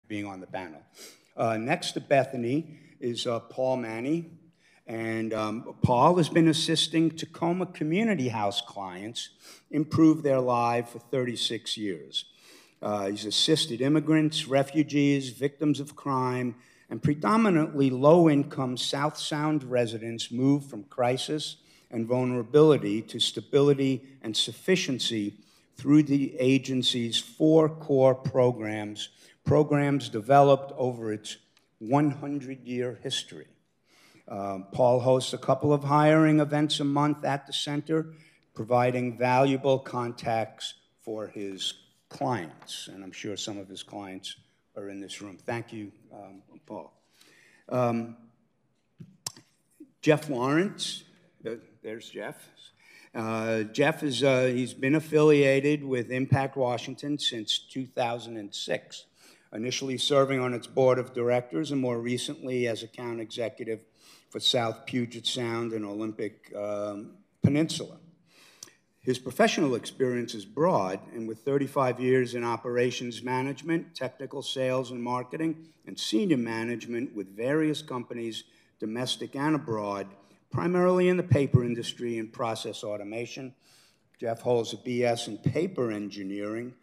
being on the panel. Next to Bethany is Paul Manny. And Paul has been assisting Tacoma Community House clients improve their lives for 36 years. He's assisted immigrants, refugees, victims of crime, and predominantly low-income South Sound residents move from crisis and vulnerability to stability and sufficiency through the agency's 4 core programs developed over its 100-year history. Paul hosts a couple of hiring events a month at the center, providing valuable contacts for his clients. And I'm sure some of his clients are in this room. Thank you, Paul. Jeff Lawrence, there's Jeff. Jeff is, he's been affiliated with Impact Washington since 2006, initially serving on its board of directors and more recently as account executive for South Puget Sound and Olympic Peninsula. His professional experience is broad, and with 35 years in operations management, technical sales and marketing, and senior management with various companies, domestic and abroad, primarily in the paper industry and process automation. Jeff holds a BS in paper engineering.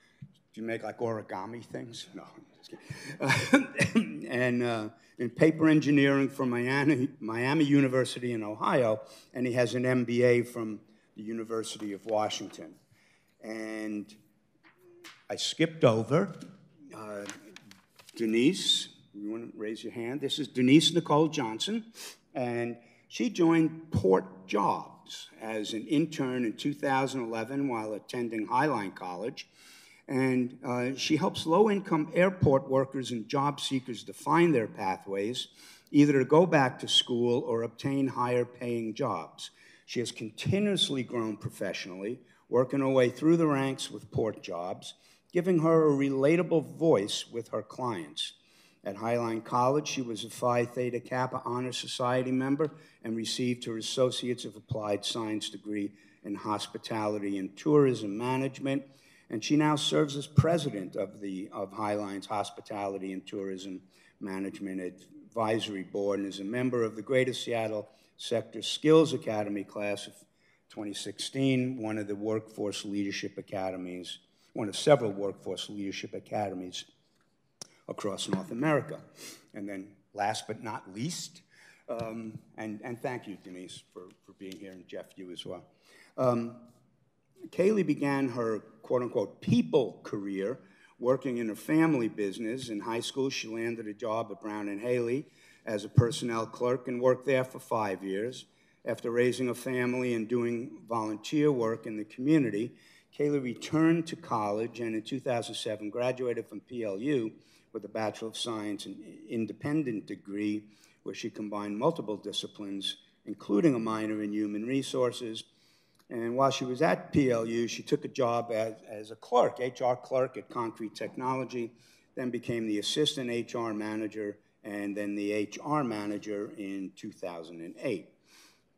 Do you make like origami things? No, I'm just kidding. And in paper engineering from Miami University in Ohio, and he has an MBA from the University of Washington. And I skipped over Denise. You want to raise your hand? This is Denise Nicole Johnson, and she joined Port Jobs as an intern in 2011 while attending Highline College. And she helps low-income airport workers and job seekers define their pathways, either to go back to school or obtain higher-paying jobs. She has continuously grown professionally, working her way through the ranks with Port Jobs, giving her a relatable voice with her clients. At Highline College, she was a Phi Theta Kappa Honor Society member and received her Associates of Applied Science degree in Hospitality and Tourism Management. And she now serves as president of Highline's Hospitality and Tourism Management Advisory Board and is a member of the Greater Seattle Sector Skills Academy class of 2016, one of the workforce leadership academies, one of several workforce leadership academies across North America. And then last but not least, and thank you, Denise, for being here, and Jeff, you as well. Kaylee began her quote-unquote people career working in a family business. In high school, she landed a job at Brown and Haley as a personnel clerk and worked there for 5 years. After raising a family and doing volunteer work in the community, Kaylee returned to college and in 2007 graduated from PLU with a Bachelor of Science and independent degree where she combined multiple disciplines, including a minor in human resources. And while she was at PLU, she took a job as a clerk, HR clerk at Concrete Technology, then became the assistant HR manager and then the HR manager in 2008.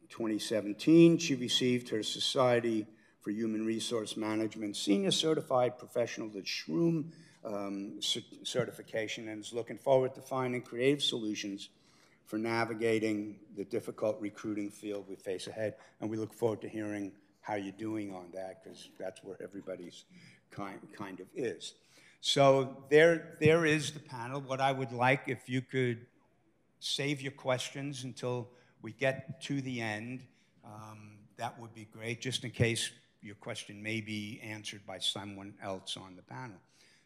In 2017, she received her Society for Human Resource Management Senior Certified Professional, the SHROOM certification, and is looking forward to finding creative solutions for navigating the difficult recruiting field we face ahead. And we look forward to hearing how you're doing on that, because that's where everybody's kind of is. So there is the panel. What I would like, if you could save your questions until we get to the end, that would be great, just in case your question may be answered by someone else on the panel.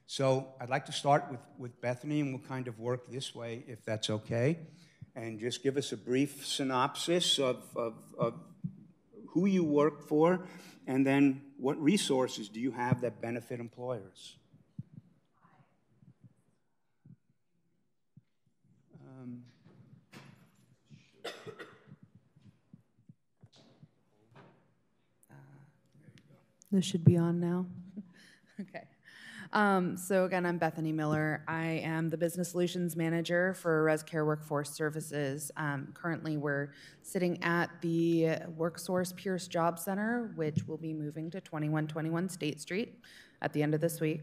So I'd like to start with Bethany, and we'll kind of work this way, if that's okay, and just give us a brief synopsis of who you work for, and then what resources do you have that benefit employers? This should be on now. Okay. So again, I'm Bethany Miller. I am the Business Solutions Manager for ResCare Workforce Services. Currently, we're sitting at the WorkSource Pierce Job Center, which will be moving to 2121 State Street at the end of this week.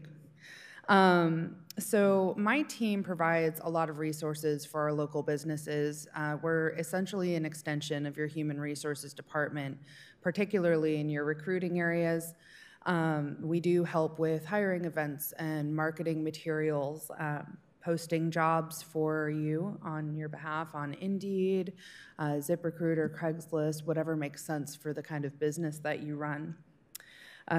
So my team provides a lot of resources for our local businesses. We're essentially an extension of your human resources department, particularly in your recruiting areas. We do help with hiring events and marketing materials, posting jobs for you on your behalf on Indeed, ZipRecruiter, Craigslist, whatever makes sense for the kind of business that you run.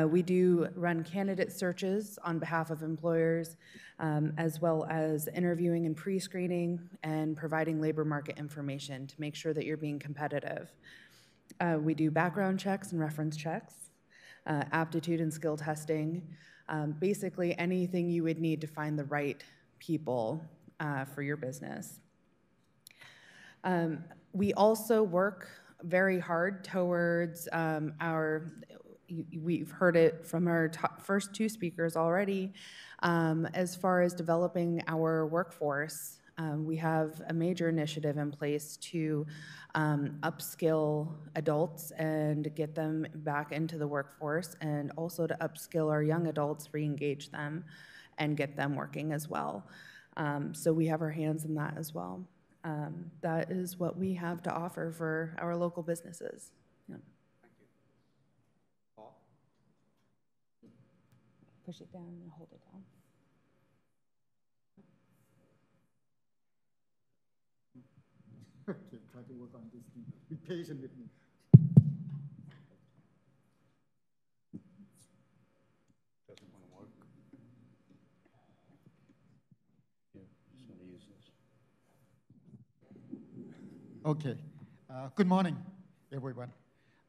We do run candidate searches on behalf of employers, as well as interviewing and pre-screening and providing labor market information to make sure that you're being competitive. We do background checks and reference checks, aptitude and skill testing, basically anything you would need to find the right people for your business. We also work very hard towards we've heard it from our first two speakers already, as far as developing our workforce. We have a major initiative in place to upskill adults and get them back into the workforce, and also to upskill our young adults, re-engage them, and get them working as well. So we have our hands in that as well. That is what we have to offer for our local businesses. Yeah. Thank you. Paul? Push it down and hold it down. Okay, try to work on this thing. Be patient with me. Doesn't want to work. Yeah, just want to use this. Okay. Good morning, everyone.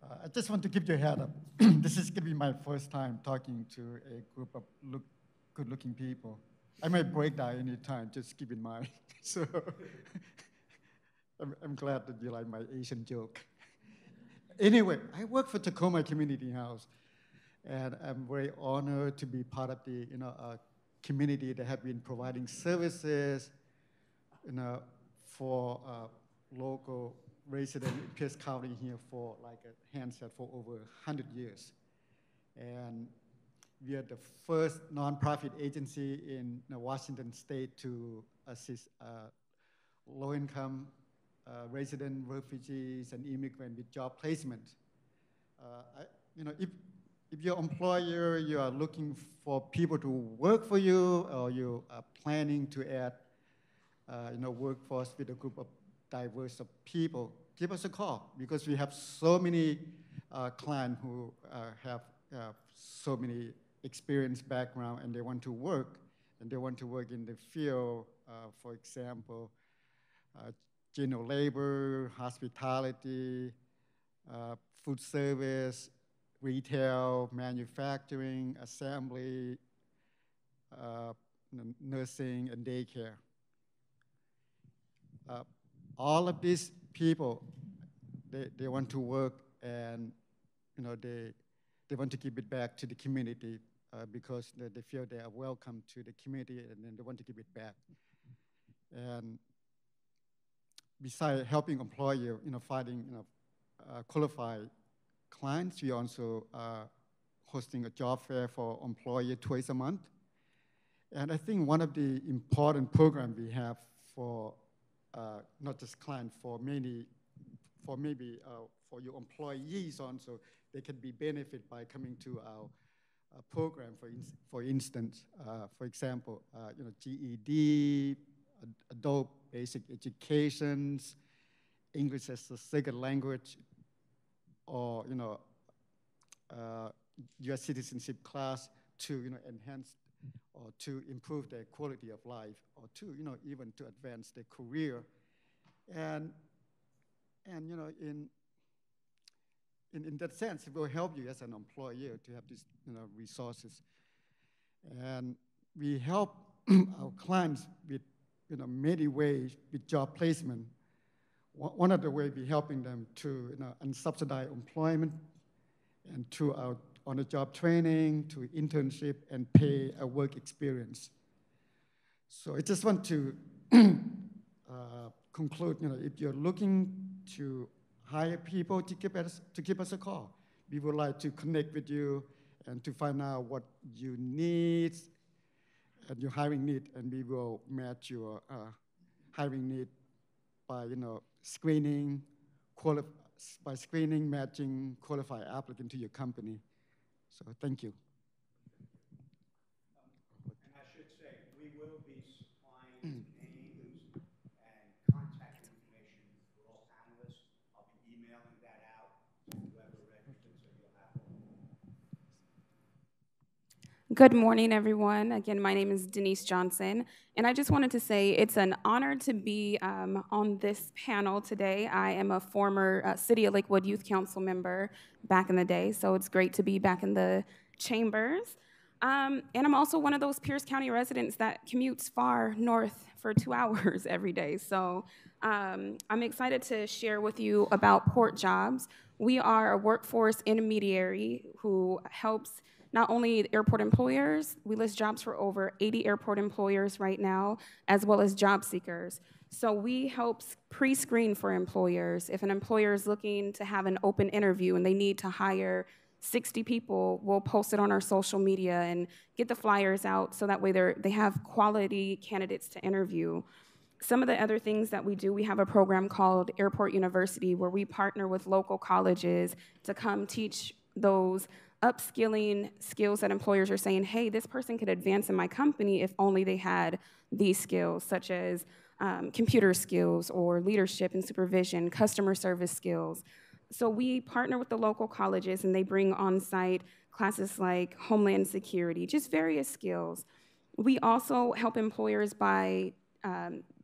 I just want to give you a head up. This is going to be my first time talking to a group of good-looking people. I might break down any time, just keep in mind. So I'm glad that you like my Asian joke. Anyway, I work for Tacoma Community House, and I'm very honored to be part of the community that have been providing services for local residents in Pierce County here for like a handset for over 100 years. And we are the first nonprofit agency in Washington State to assist low-income resident refugees and immigrants with job placement. If your employer, you are looking for people to work for you, or you are planning to add workforce with a group of diverse of people, give us a call, because we have so many clients who have so many experience background, and they want to work, and they want to work in the field, for example, general labor, hospitality, food service, retail, manufacturing, assembly, nursing, and daycare. All of these people, they want to work, and they want to give it back to the community because they feel they are welcome to the community, and then they want to give it back. And besides helping employer, finding qualified clients, we also hosting a job fair for employer twice a month. And I think one of the important programs we have for not just clients, for your employees also, they can be benefit by coming to our program. For instance, for example, GED, adult basic educations, English as a second language, or U.S. citizenship class to enhance or to improve their quality of life, or to even to advance their career, and in that sense, it will help you as an employer to have these resources. And we help our clients with many ways with job placement. One of the ways we're helping them to unsubsidized employment, and through our on-the-job training, to internship, and pay a work experience. So I just want to conclude, if you're looking to hire people to give us a call, we would like to connect with you and to find out what you need, and your hiring need, and we will match your hiring need by screening, matching qualified applicant to your company. So thank you. And I should say, we will be supplying names and contact information for all panelists. I'll be emailing that out to whoever registered, so you'll have all. Good morning, everyone. Again, my name is Denise Johnson, and I just wanted to say it's an honor to be on this panel today. I am a former City of Lakewood Youth Council member back in the day, so it's great to be back in the chambers. And I'm also one of those Pierce County residents that commutes far north for 2 hours every day. So I'm excited to share with you about Port Jobs. We are a workforce intermediary who helps not only airport employers, we list jobs for over 80 airport employers right now, as well as job seekers. So we help pre-screen for employers. If an employer is looking to have an open interview and they need to hire 60 people, we'll post it on our social media and get the flyers out so that way they have quality candidates to interview. Some of the other things that we do, we have a program called Airport University where we partner with local colleges to come teach those upskilling skills that employers are saying, hey, this person could advance in my company if only they had these skills, such as computer skills or leadership and supervision, customer service skills. So we partner with the local colleges and they bring on-site classes like Homeland Security, just various skills. We also help employers by,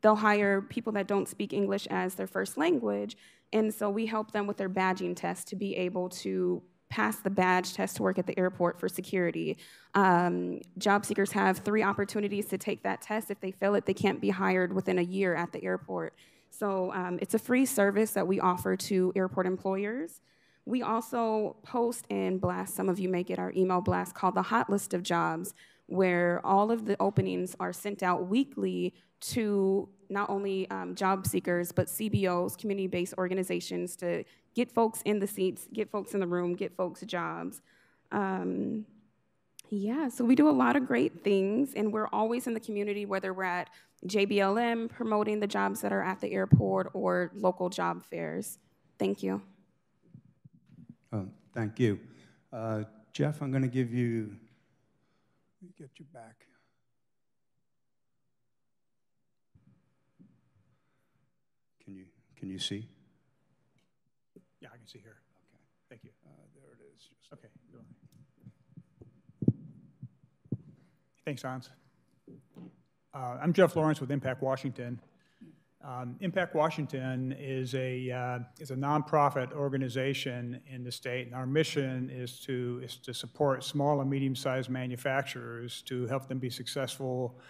they'll hire people that don't speak English as their first language, and so we help them with their badging test to be able to pass the badge test to work at the airport for security. Job seekers have 3 opportunities to take that test. If they fail it, they can't be hired within a year at the airport. So it's a free service that we offer to airport employers. We also post and blast, some of you may get our email blast called the Hot List of Jobs, where all of the openings are sent out weekly to not only job seekers, but CBOs, community-based organizations, to get folks in the seats, get folks in the room, get folks jobs. Yeah, so we do a lot of great things, and we're always in the community, whether we're at JBLM, promoting the jobs that are at the airport, or local job fairs. Thank you. Thank you. Jeff, I'm going to give you, let me get you back. Can you see? Yeah, I can see here. Okay. Thank you. There it is. Just okay. Thanks, Hans. I'm Jeff Lawrence with Impact Washington. Impact Washington is a nonprofit organization in the state, and our mission is to support small and medium-sized manufacturers to help them be successful,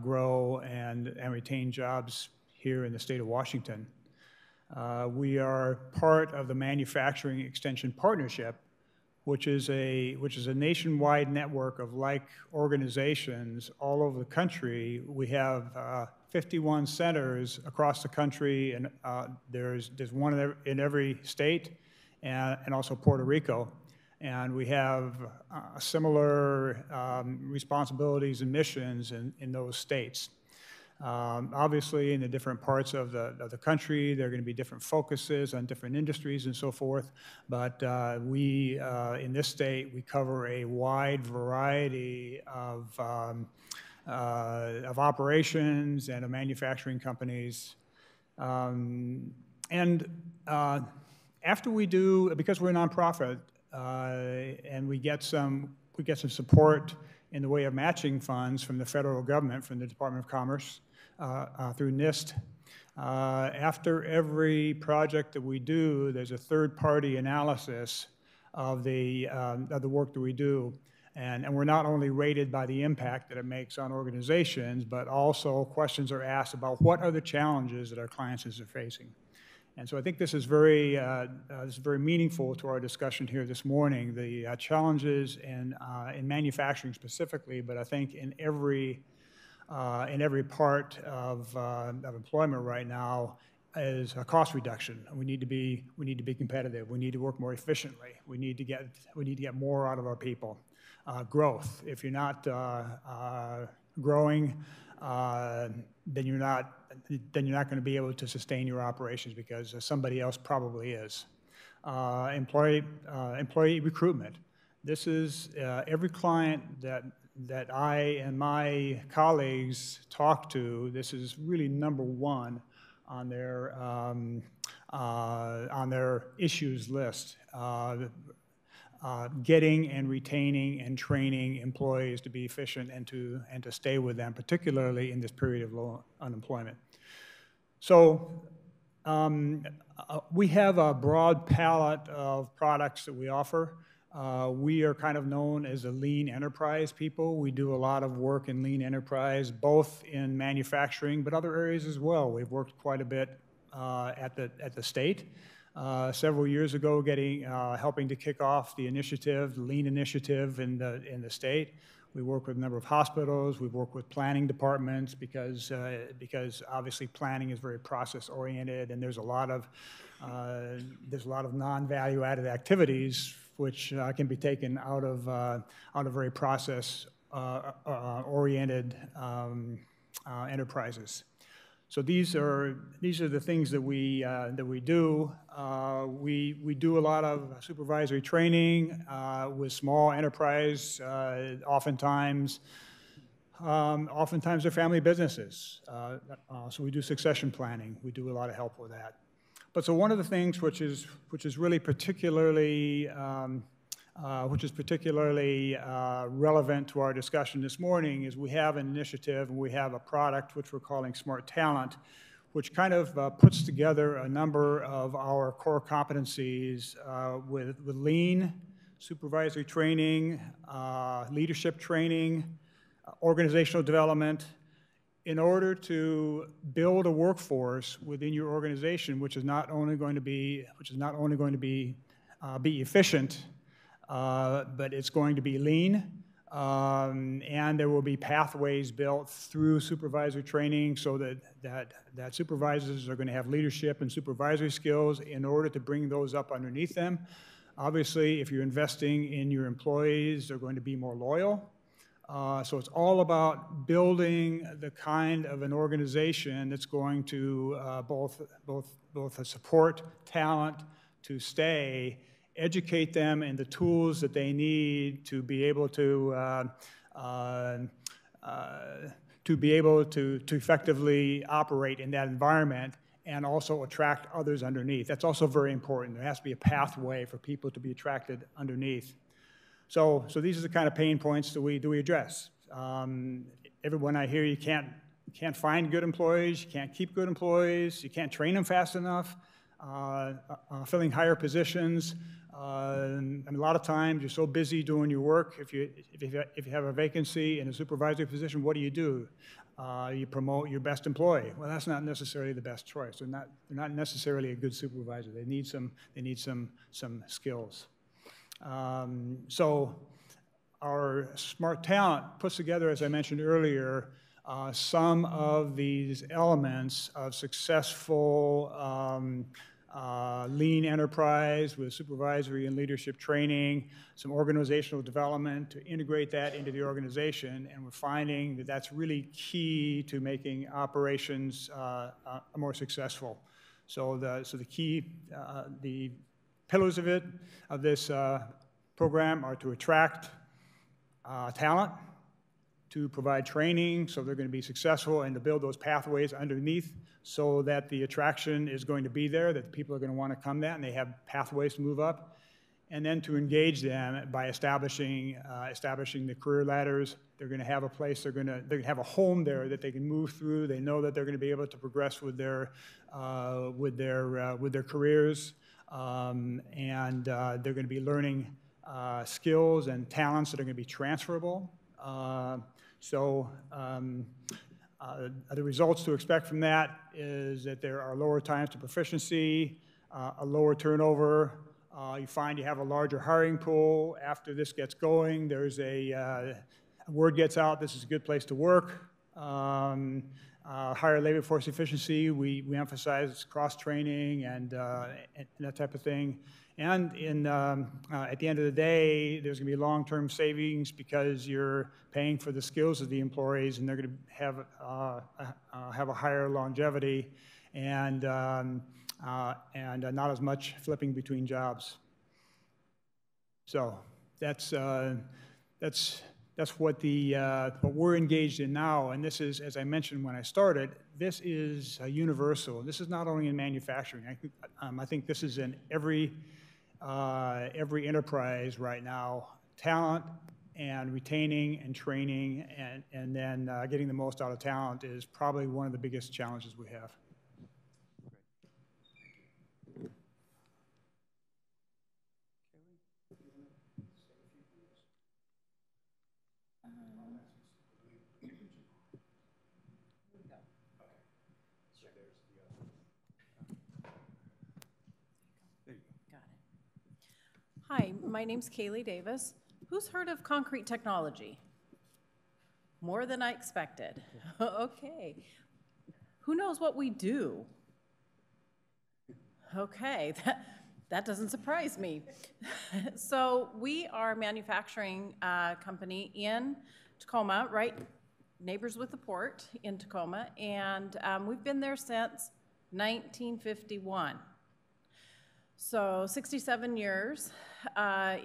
grow, and retain jobs here in the state of Washington. We are part of the Manufacturing Extension Partnership, which is a nationwide network of like organizations all over the country. We have 51 centers across the country, and there's one in every state, and also Puerto Rico. And we have similar responsibilities and missions in those states. Obviously, in the different parts of the country, there are going to be different focuses on different industries and so forth. But we, in this state, we cover a wide variety of operations and of manufacturing companies. After we do, because we're a nonprofit, and we get some support in the way of matching funds from the federal government, from the Department of Commerce, through NIST. After every project that we do, there's a third-party analysis of the work that we do. And we're not only rated by the impact that it makes on organizations, but also questions are asked about what are the challenges that our clients are facing. And so I think this is very meaningful to our discussion here this morning, the challenges in manufacturing specifically, but I think in every part of employment right now is a cost reduction. We need to be competitive. We need to work more efficiently. We need to get more out of our people. Growth. If you're not growing, then you're not going to be able to sustain your operations because somebody else probably is. Employee recruitment. This is every client that I and my colleagues talk to. This is really number one on their issues list. Getting and retaining and training employees to be efficient and to stay with them, particularly in this period of low unemployment. So we have a broad palette of products that we offer. We are kind of known as a lean enterprise people. We do a lot of work in lean enterprise, both in manufacturing, but other areas as well. We've worked quite a bit at the state. Several years ago, helping to kick off the initiative, the lean initiative in the state. We work with a number of hospitals. We work with planning departments because obviously planning is very process oriented, and there's a lot of non-value added activities which can be taken out of very process oriented enterprises. So these are the things that we do. We do a lot of supervisory training with small enterprise. Oftentimes they're family businesses. So we do succession planning. We do a lot of help with that. But so one of the things which is really particularly relevant to our discussion this morning is we have an initiative and we have a product which we're calling Smart Talent, which kind of puts together a number of our core competencies with lean, supervisory training, leadership training, organizational development, in order to build a workforce within your organization which is not only going to be efficient, but it's going to be lean, and there will be pathways built through supervisory training so that supervisors are going to have leadership and supervisory skills in order to bring those up underneath them. Obviously, if you're investing in your employees, they're going to be more loyal. So it's all about building the kind of an organization that's going to both support talent to stay, educate them in the tools that they need to be able to effectively operate in that environment, and also attract others underneath. That's also very important. There has to be a pathway for people to be attracted underneath. So these are the kind of pain points that we address. Everyone I hear, you can't find good employees, you can't keep good employees, you can't train them fast enough, filling higher positions. And a lot of times you're so busy doing your work. If you have a vacancy in a supervisory position, what do? You promote your best employee. Well, that's not necessarily the best choice. They're not necessarily a good supervisor. They need some skills. So our Smart Talent puts together, as I mentioned earlier, some of these elements of successful lean enterprise with supervisory and leadership training, some organizational development to integrate that into the organization, and we're finding that that's really key to making operations more successful. So the pillars of this program are to attract talent, to provide training so they're going to be successful, and to build those pathways underneath so that the attraction is going to be there, that people are going to want to come there, and they have pathways to move up. And then to engage them by establishing the career ladders. They're going to have a place, they're going to have a home there that they can move through. They know that they're going to be able to progress with their careers, and they're going to be learning skills and talents that are going to be transferable. The results to expect from that is that there are lower times to proficiency, a lower turnover. You find you have a larger hiring pool. After this gets going, there's word gets out, this is a good place to work. higher labor force efficiency. We emphasize cross-training and that type of thing. And at the end of the day, there's going to be long-term savings because you're paying for the skills of the employees, and they're going to have a higher longevity and not as much flipping between jobs. So that's what we're engaged in now, and this is, as I mentioned when I started, this is universal. This is not only in manufacturing. I think this is in every enterprise right now. Talent and retaining and training and then getting the most out of talent is probably one of the biggest challenges we have. Hi, my name's Kaylee Davis. Who's heard of Concrete Technology? More than I expected. Okay. Who knows what we do? Okay, that doesn't surprise me. So we are a manufacturing company in Tacoma, right? Neighbors with the port in Tacoma, and we've been there since 1951. So 67 years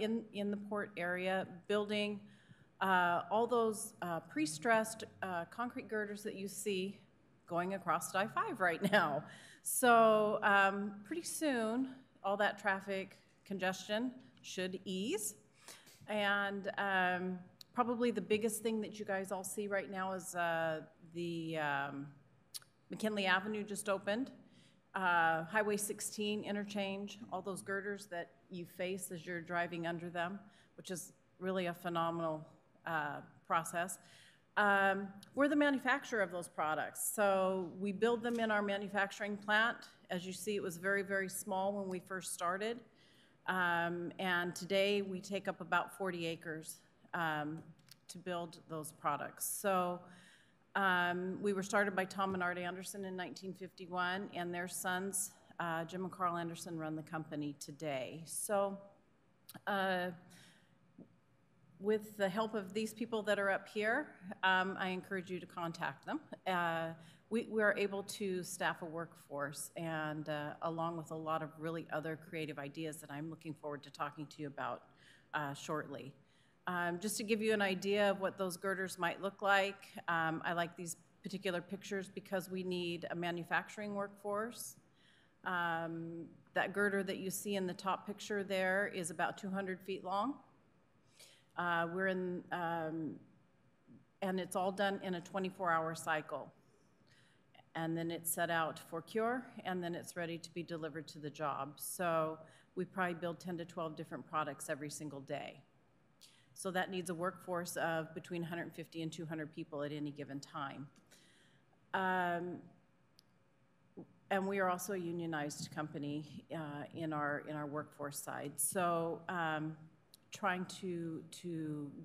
in the port area, building all those pre-stressed concrete girders that you see going across I-5 right now. So pretty soon, all that traffic congestion should ease. And probably the biggest thing that you guys all see right now is the McKinley Avenue just opened. Highway 16 interchange, all those girders that you face as you're driving under them, which is really a phenomenal process. We're the manufacturer of those products. So we build them in our manufacturing plant. As you see, it was very, very small when we first started. And today we take up about 40 acres to build those products. So we were started by Tom and Art Anderson in 1951, and their sons, Jim and Carl Anderson, run the company today. So with the help of these people that are up here, I encourage you to contact them. We are able to staff a workforce, and along with a lot of really other creative ideas that I'm looking forward to talking to you about shortly. Just to give you an idea of what those girders might look like, I like these particular pictures because we need a manufacturing workforce. That girder that you see in the top picture there is about 200 feet long. And it's all done in a 24-hour cycle. And then it's set out for cure, and then it's ready to be delivered to the job. So we probably build 10 to 12 different products every single day. So that needs a workforce of between 150 and 200 people at any given time. And we are also a unionized company in our workforce side. So trying to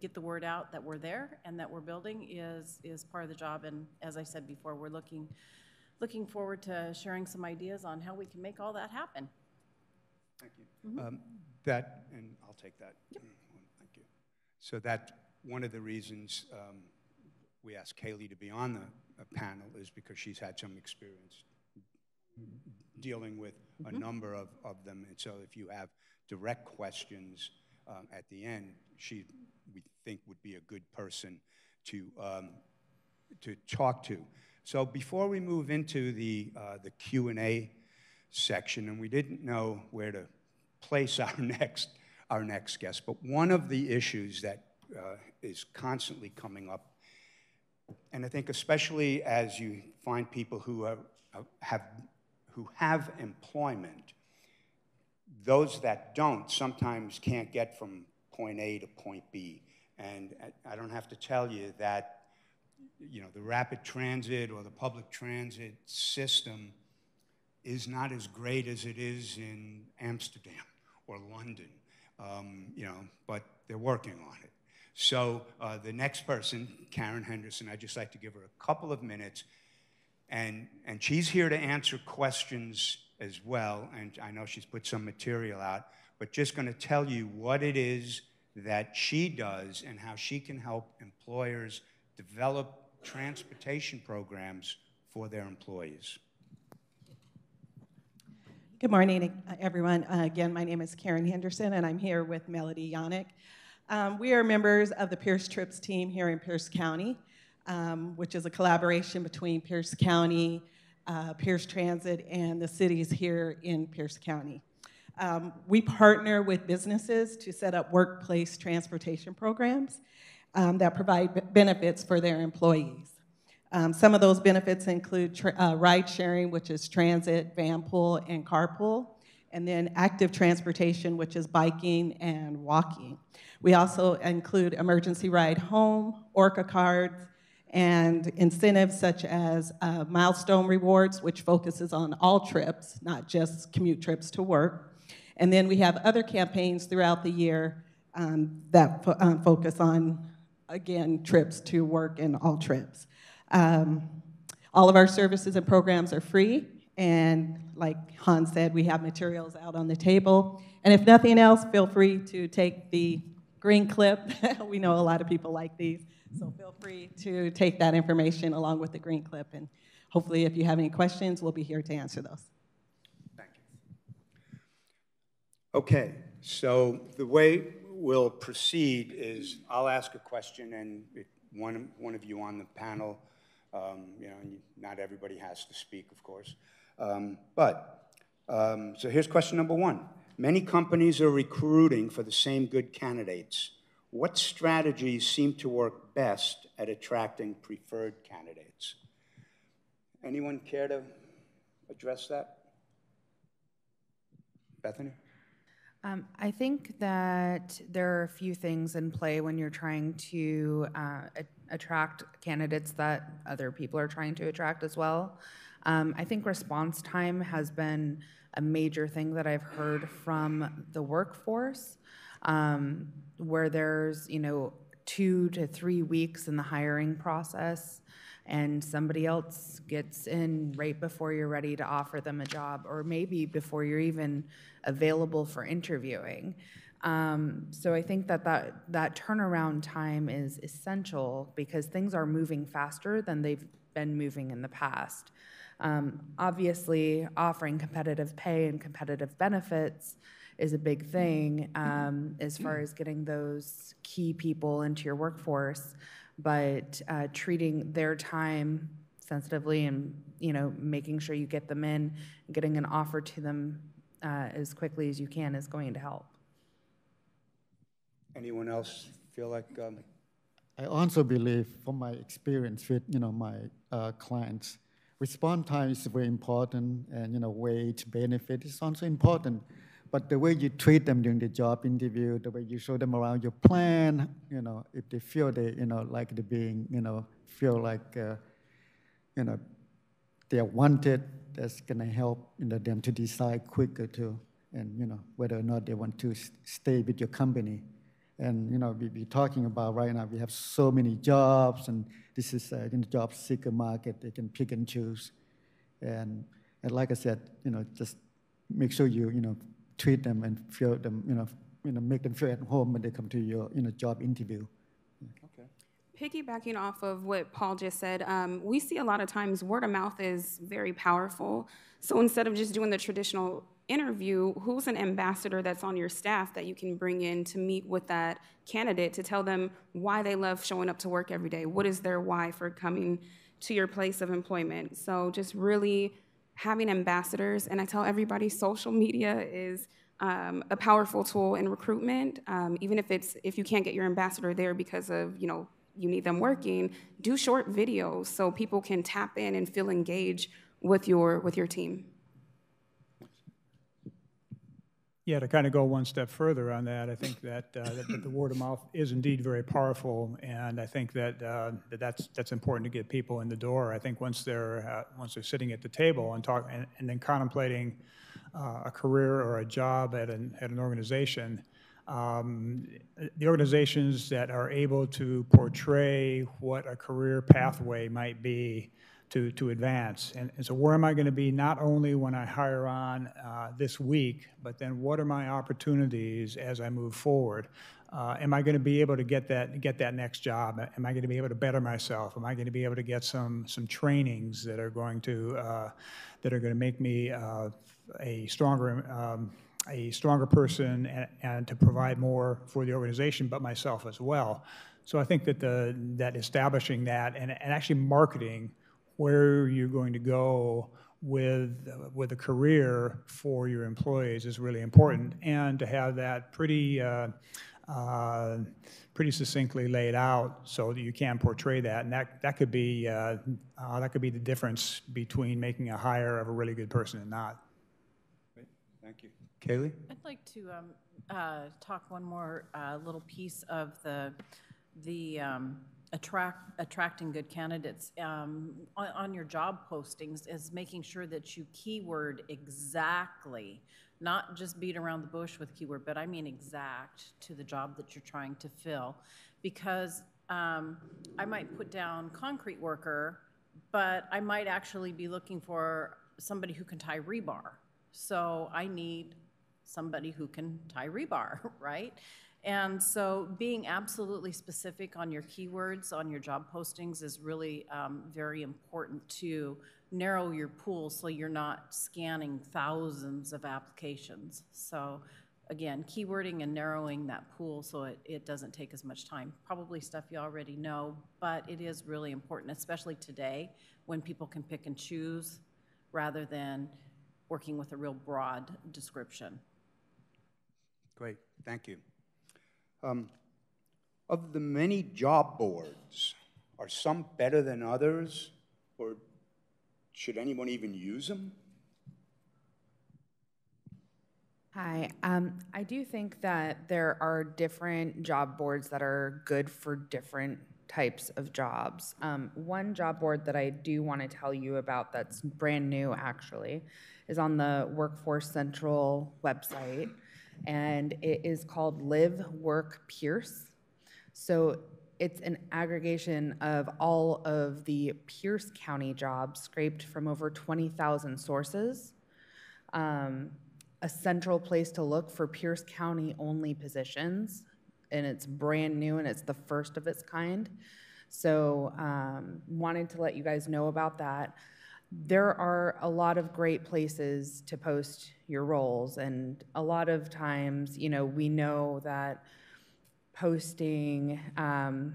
get the word out that we're there and that we're building is part of the job. And as I said before, we're looking forward to sharing some ideas on how we can make all that happen. Thank you. And I'll take that. Yep. Thank you. So that one of the reasons we asked Kaylee to be on the panel is because she's had some experience dealing with a number of them. And so if you have direct questions at the end, we think would be a good person to talk to. So before we move into the Q&A section, and we didn't know where to place our next guest, but one of the issues that is constantly coming up, and I think especially as you find people who have employment, those that don't sometimes can't get from point A to point B. And I don't have to tell you that, you know, the rapid transit or the public transit system is not as great as it is in Amsterdam or London, you know, but they're working on it. So the next person, Karen Henderson, I'd just like to give her a couple of minutes And she's here to answer questions as well, and I know she's put some material out, but just going to tell you what it is that she does and how she can help employers develop transportation programs for their employees. Good morning, everyone. Again, my name is Karen Henderson, and I'm here with Melody Yannick. We are members of the Pierce Trips team here in Pierce County, which is a collaboration between Pierce County, Pierce Transit, and the cities here in Pierce County. We partner with businesses to set up workplace transportation programs that provide benefits for their employees. Some of those benefits include ride sharing, which is transit, van pool, and carpool, and then active transportation, which is biking and walking. We also include emergency ride home, ORCA cards, and incentives such as milestone rewards, which focuses on all trips, not just commute trips to work. And then we have other campaigns throughout the year that focus on, again, trips to work and all trips. All of our services and programs are free, and like Hans said, we have materials out on the table. And if nothing else, feel free to take the green clip. We know a lot of people like these, so feel free to take that information along with the green clip, and hopefully if you have any questions, we'll be here to answer those. Thank you. Okay, so the way we'll proceed is I'll ask a question, and one of you on the panel, you know, not everybody has to speak, of course. So here's question number one. Many companies are recruiting for the same good candidates. What strategies seem to work best at attracting preferred candidates? Anyone care to address that? Bethany? I think that there are a few things in play when you're trying to attract candidates that other people are trying to attract as well. I think response time has been a major thing that I've heard from the workforce, where there's 2 to 3 weeks in the hiring process, and somebody else gets in right before you're ready to offer them a job, or maybe before you're even available for interviewing. So I think that turnaround time is essential because things are moving faster than they've been moving in the past. Obviously, offering competitive pay and competitive benefits is a big thing as far as getting those key people into your workforce, but treating their time sensitively and making sure you get them in, getting an offer to them as quickly as you can is going to help. Anyone else feel like? I also believe, from my experience with my clients, response time is very important, and wage benefit is also important. But the way you treat them during the job interview, the way you show them around your plan, if they feel they like they're being feel like they're wanted, that's gonna help them to decide quicker too, and whether or not they want to stay with your company. And we're talking about right now, we have so many jobs, and this is a job seeker market. They can pick and choose, and like I said, just make sure you treat them and feel them, make them feel at home when they come to your job interview. Okay. Piggybacking off of what Paul just said, we see a lot of times word of mouth is very powerful. So instead of just doing the traditional interview, who's an ambassador that's on your staff that you can bring in to meet with that candidate to tell them why they love showing up to work every day? What is their why for coming to your place of employment? So just really having ambassadors, and I tell everybody social media is a powerful tool in recruitment. Even if you can't get your ambassador there because of you need them working, do short videos so people can tap in and feel engaged with your team. Yeah, to kind of go one step further on that, I think that, that the word of mouth is indeed very powerful, and I think that that's important to get people in the door. I think once they're sitting at the table and and then contemplating a career or a job at an organization, the organizations that are able to portray what a career pathway might be to advance. And so where am I going to be not only when I hire on this week, but then what are my opportunities as I move forward? Am I going to be able to get that next job? Am I going to be able to better myself? Am I going to be able to get some trainings that are going to make me a stronger person and to provide more for the organization, but myself as well. So I think that that establishing that and actually marketing where you're going to go with a career for your employees is really important, and to have that pretty succinctly laid out so that you can portray that, and that could be the difference between making a hire of a really good person and not. Great. Thank you. Kaylee? I'd like to talk one more little piece of the attracting good candidates on your job postings is making sure that you keyword exactly, not just beat around the bush with keyword, but I mean exact to the job that you're trying to fill. Because I might put down concrete worker, but I might actually be looking for somebody who can tie rebar. So I need somebody who can tie rebar, right? And so being absolutely specific on your keywords, on your job postings is really very important to narrow your pool so you're not scanning thousands of applications. So again, keywording and narrowing that pool so it doesn't take as much time. Probably stuff you already know, but it is really important, especially today when people can pick and choose rather than working with a real broad description. Great, thank you. Of the many job boards, are some better than others, or should anyone even use them? Hi, I do think that there are different job boards that are good for different types of jobs. One job board that I do want to tell you about that's brand new actually is on the Workforce Central website, and it is called Live Work Pierce. So it's an aggregation of all of the Pierce County jobs scraped from over 20,000 sources. A central place to look for Pierce County only positions, and it's brand new and it's the first of its kind. So wanted to let you guys know about that. There are a lot of great places to post your roles, and a lot of times, we know that posting, a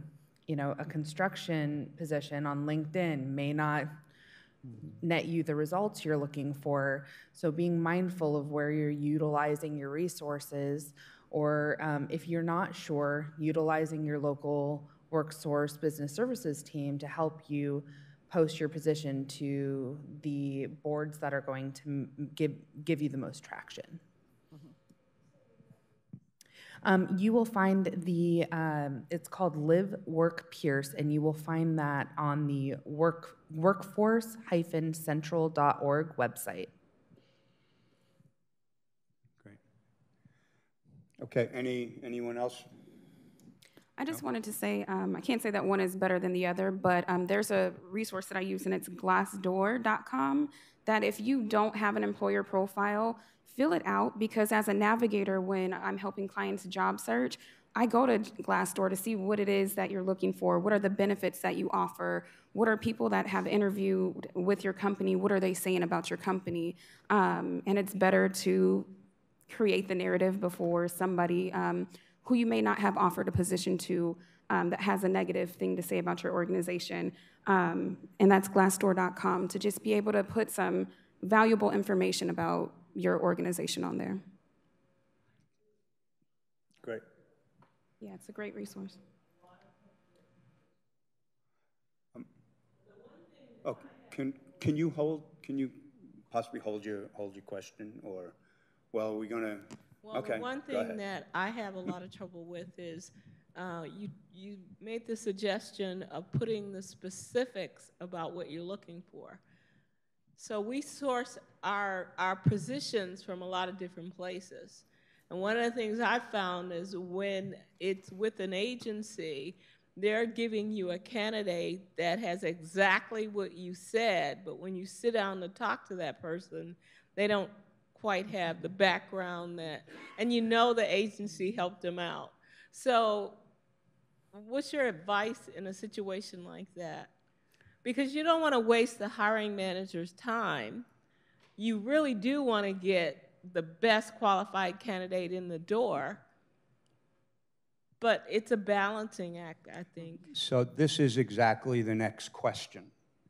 construction position on LinkedIn may not net you the results you're looking for. So being mindful of where you're utilizing your resources, or if you're not sure, utilizing your local WorkSource business services team to help you post your position to the boards that are going to give you the most traction. You will find it's called Live Work Pierce, and you will find that on the workforce-central.org website. Great. Okay, anyone else? I just wanted to say, I can't say that one is better than the other, but there's a resource that I use, and it's glassdoor.com, that if you don't have an employer profile, fill it out, because as a navigator, when I'm helping clients job search, I go to Glassdoor to see what it is that you're looking for, what are the benefits that you offer, what are people that have interviewed with your company, what are they saying about your company, and it's better to create the narrative before somebody who you may not have offered a position to that has a negative thing to say about your organization. And that's glassdoor.com, to just be able to put some valuable information about your organization on there. Great. Yeah, it's a great resource. Can you possibly hold your question, or, well, are we gonna? Well, okay, the one thing that I have a lot of trouble with is you made the suggestion of putting the specifics about what you're looking for. So we source our positions from a lot of different places. And one of the things I've found is when it's with an agency, they're giving you a candidate that has exactly what you said, but when you sit down to talk to that person, they don't quite have the background and you know the agency helped them out. So what's your advice in a situation like that? Because you don't want to waste the hiring manager's time. You really do want to get the best qualified candidate in the door, but it's a balancing act, I think. So this is exactly the next question,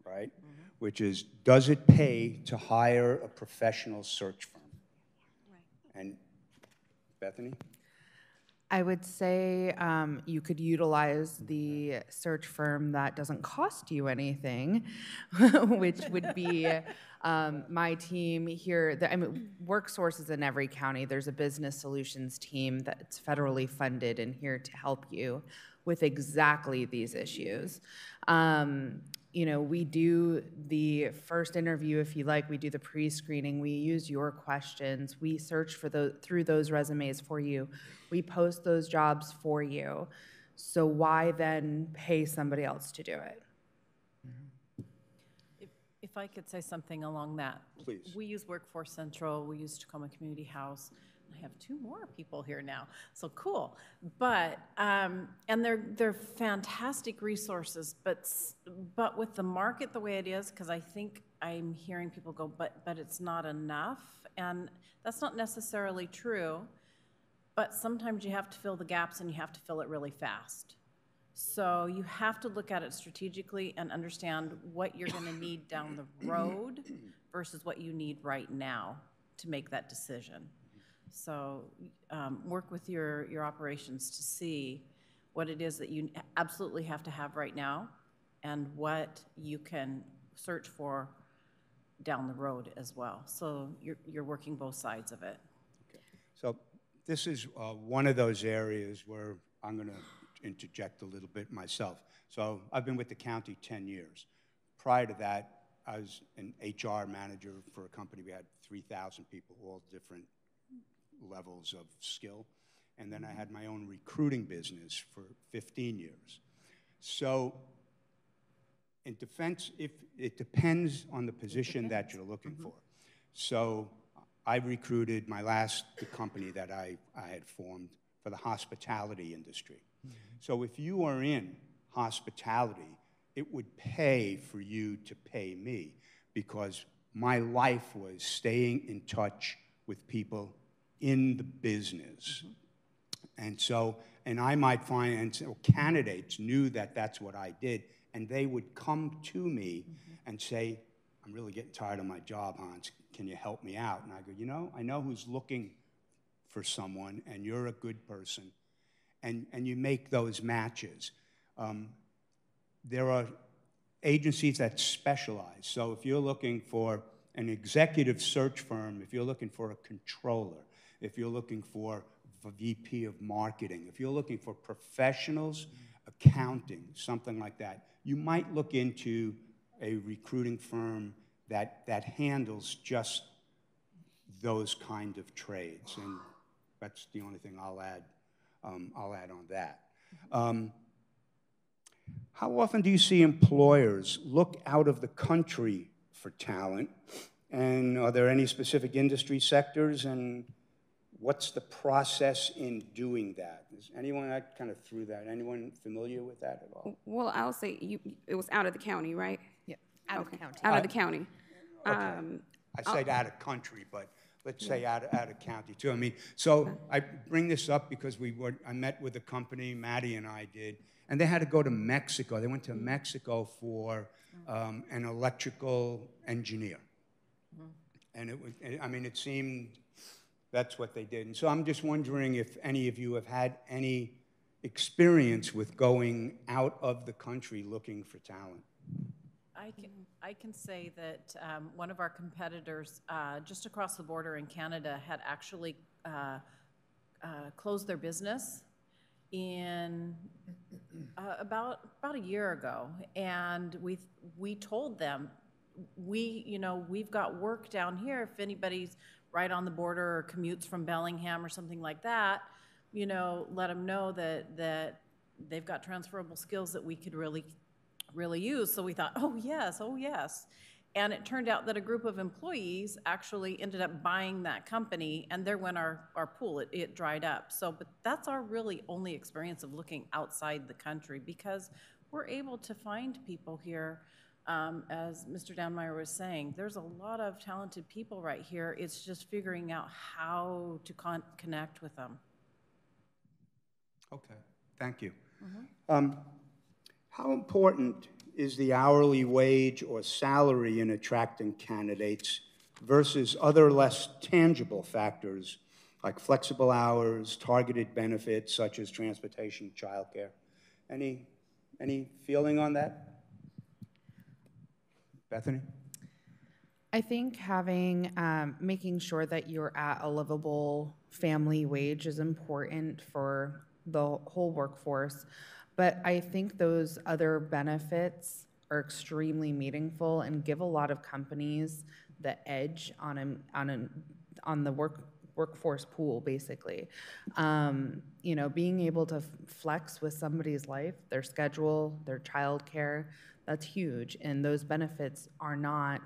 right? Which is, does it pay to hire a professional search firm? Right. And Bethany? I would say you could utilize the search firm that doesn't cost you anything, which would be my team here. I mean, WorkSource is in every county. There's a business solutions team that's federally funded and here to help you with exactly these issues. You know, we do the first interview, if you like, we do the pre-screening, we use your questions, we search for through those resumes for you, we post those jobs for you. So why then pay somebody else to do it? If I could say something along that. Please. We use Workforce Central, we use Tacoma Community House. I have 2 more people here now, so cool. But, and they're fantastic resources, but with the market the way it is, because I think I'm hearing people go, but it's not enough, and that's not necessarily true, but sometimes you have to fill the gaps and you have to fill it really fast. So you have to look at it strategically and understand what you're gonna need down the road versus what you need right now to make that decision. So work with your operations to see what it is that you absolutely have to have right now and what you can search for down the road as well. So you're working both sides of it. Okay. So this is one of those areas where I'm going to interject a little bit myself. So I've been with the county 10 years. Prior to that, I was an HR manager for a company. We had 3,000 people, all different levels of skill. And then I had my own recruiting business for 15 years. So in defense, if it depends on the position that you're looking for. So I recruited the company that I had formed for the hospitality industry. So if you are in hospitality, it would pay for you to pay me because my life was staying in touch with people in the business. And so, and I might find, and so candidates knew that that's what I did, and they would come to me and say, I'm really getting tired of my job, Hans, can you help me out? And I go, you know, I know who's looking for someone, and you're a good person, and you make those matches. There are agencies that specialize. So if you're looking for an executive search firm, if you're looking for a controller, if you're looking for a VP of marketing, if you're looking for professionals, accounting, something like that, you might look into a recruiting firm that handles just those kind of trades. And that's the only thing I'll add on that. How often do you see employers look out of the country for talent? And are there any specific industry sectors? And what's the process in doing that? Is anyone, I kind of threw that, anyone familiar with that at all? Well, I'll say it was out of the county, right? Yeah, out of the county. Out of the county. Okay. I said out of country, but let's say out of county too. I mean, so I bring this up because I met with a company, Maddie and I did, and they had to go to Mexico. They went to Mexico for an electrical engineer. And it seemed that's what they did. And so I'm just wondering if any of you have had any experience with going out of the country looking for talent. I can say that one of our competitors just across the border in Canada had actually closed their business in about a year ago, and we told them we've got work down here. If anybody's right on the border or commutes from Bellingham or something like that, let them know that they've got transferable skills that we could really use. So we thought, oh yes, oh yes. And it turned out that a group of employees actually ended up buying that company, and there went our pool. It dried up. So, but that's our really only experience of looking outside the country, because we're able to find people here. As Mr. Downmeyer was saying, there's a lot of talented people right here. It's just figuring out how to connect with them. Okay, thank you. How important is the hourly wage or salary in attracting candidates versus other less tangible factors like flexible hours, targeted benefits such as transportation, childcare? Any feeling on that? Bethany? I think making sure that you're at a livable family wage is important for the whole workforce. But I think those other benefits are extremely meaningful and give a lot of companies the edge on the workforce pool, basically. Being able to flex with somebody's life, their schedule, their childcare, that's huge. And those benefits are not,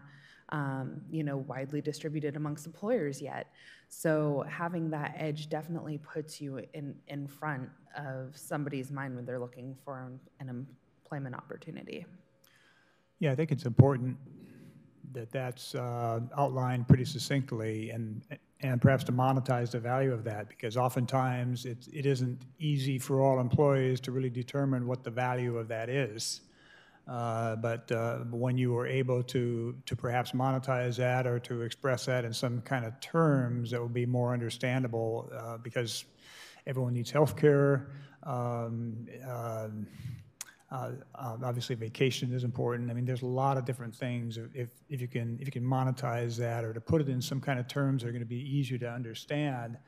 widely distributed amongst employers yet. So having that edge definitely puts you in front of somebody's mind when they're looking for an employment opportunity. Yeah, I think it's important that that's outlined pretty succinctly, and perhaps to monetize the value of that, because oftentimes it isn't easy for all employees to really determine what the value of that is. But when you are able to perhaps monetize that or to express that in some kind of terms that will be more understandable, because everyone needs health care. Obviously, vacation is important. I mean, there's a lot of different things. If you can monetize that, or to put it in some kind of terms that are going to be easier to understand,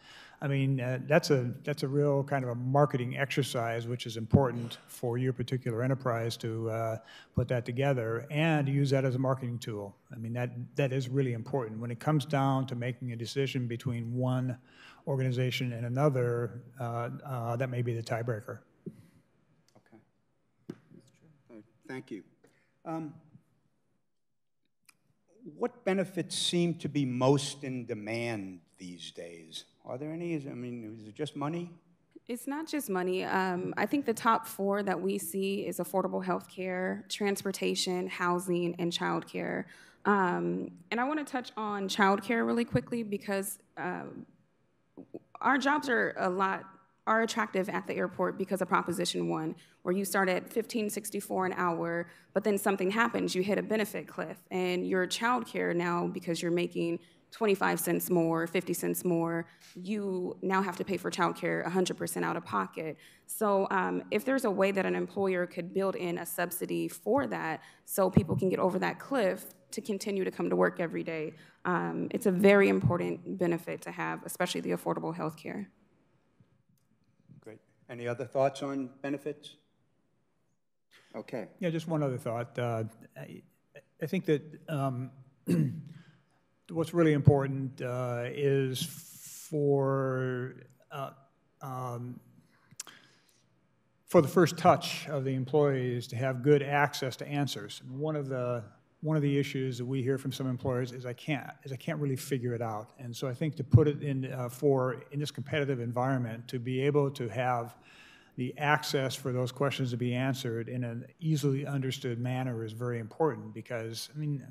I mean, that's a real kind of a marketing exercise, which is important for your particular enterprise to put that together and use that as a marketing tool. I mean, that is really important. When it comes down to making a decision between one organization and another, that may be the tiebreaker. Thank you. What benefits seem to be most in demand these days? Are there any? Is it just money? It's not just money. I think the top four that we see is affordable health care, transportation, housing, and childcare. And I want to touch on childcare really quickly, because our jobs are attractive at the airport because of Proposition 1, where you start at $15.64 an hour, but then something happens, you hit a benefit cliff, and your child care now, because you're making 25 cents more, 50 cents more, you now have to pay for child care 100% out of pocket. So if there's a way that an employer could build in a subsidy for that so people can get over that cliff to continue to come to work every day, it's a very important benefit to have, especially the affordable health care. Great. Any other thoughts on benefits? Okay. Yeah, just one other thought. I think that what's really important is for the first touch of the employees to have good access to answers. And one of the issues that we hear from some employers is I can't really figure it out. And so I think to put it in in this competitive environment, to be able to have the access for those questions to be answered in an easily understood manner is very important, because I mean,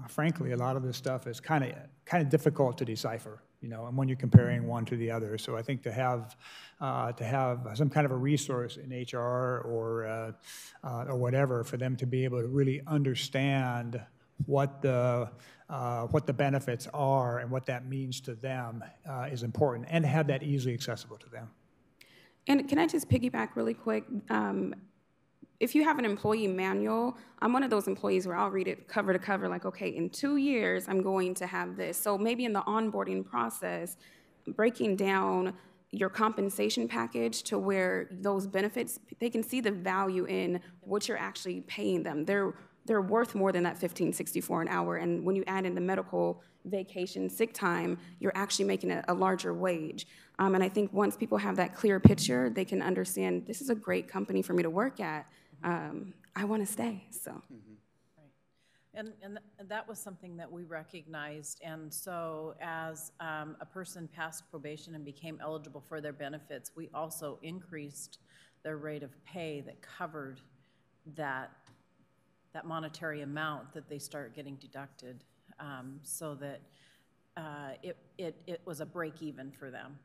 frankly, a lot of this stuff is kind of difficult to decipher, and when you're comparing one to the other. So I think to have some kind of a resource in HR or whatever for them to be able to really understand what the benefits are and what that means to them is important, and have that easily accessible to them. And can I just piggyback really quick? If you have an employee manual, I'm one of those employees where I'll read it cover to cover, like, okay, in 2 years, I'm going to have this. So maybe in the onboarding process, breaking down your compensation package to where those benefits, they can see the value in what you're actually paying them. They're they're worth more than that $15.64 an hour. And when you add in the medical, vacation, sick time, you're actually making a larger wage. And I think once people have that clear picture, they can understand this is a great company for me to work at. I want to stay. So. And that was something that we recognized. And so as a person passed probation and became eligible for their benefits, we also increased their rate of pay that covered that monetary amount that they start getting deducted, so that it was a break even for them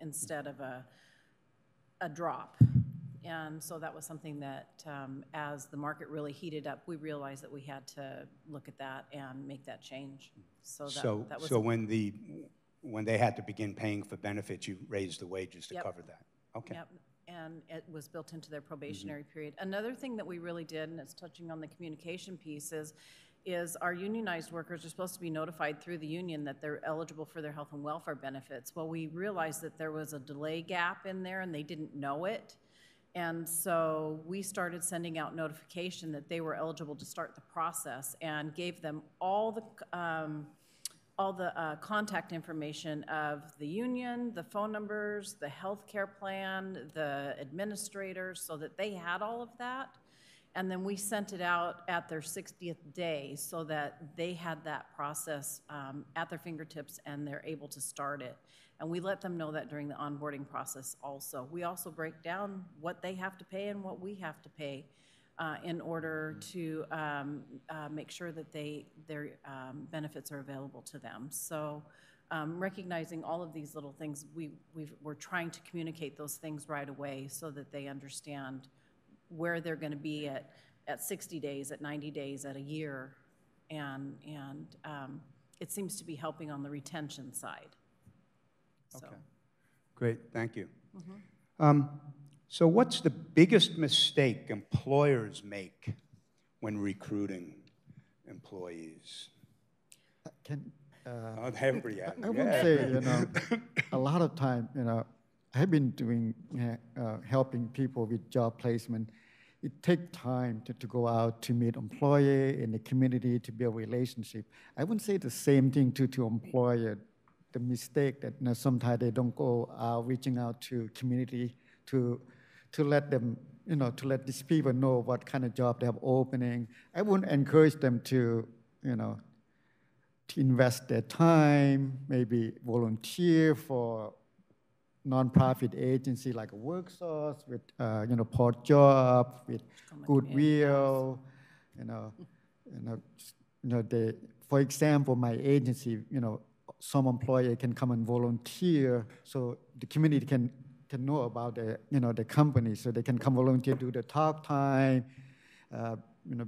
instead of a drop. And so that was something that, as the market really heated up, we realized that we had to look at that and make that change. So that was. So when they had to begin paying for benefits, you raised the wages to cover that? Okay. Yep, and it was built into their probationary period. Another thing that we really did, and it's touching on the communication piece, is our unionized workers are supposed to be notified through the union that they're eligible for their health and welfare benefits. Well, we realized that there was a delay gap in there and they didn't know it. And so we started sending out notification that they were eligible to start the process and gave them all the contact information of the union, the phone numbers, the health care plan, the administrators, so that they had all of that. And then we sent it out at their 60th day so that they had that process at their fingertips and they're able to start it. And we let them know that during the onboarding process also. We also break down what they have to pay and what we have to pay in order to make sure that their benefits are available to them. So recognizing all of these little things, we're trying to communicate those things right away so that they understand where they're going to be at 60 days, at 90 days, at a year. And it seems to be helping on the retention side. So. Okay, great, thank you. So what's the biggest mistake employers make when recruiting employees? I would Yeah. say, a lot of time, I've been doing, helping people with job placement. It takes time to go out to meet employee in the community to build relationship. I wouldn't say the same thing to employer. The mistake that sometimes they don't go out reaching out to community to let them, to let these people know what kind of job they have opening. I wouldn't encourage them to, to invest their time, maybe volunteer for nonprofit agency like a WorkSource with, Port Job, with Goodwill, for example, my agency, some employer can come and volunteer so the community can know about the company, so they can come volunteer, do the talk time,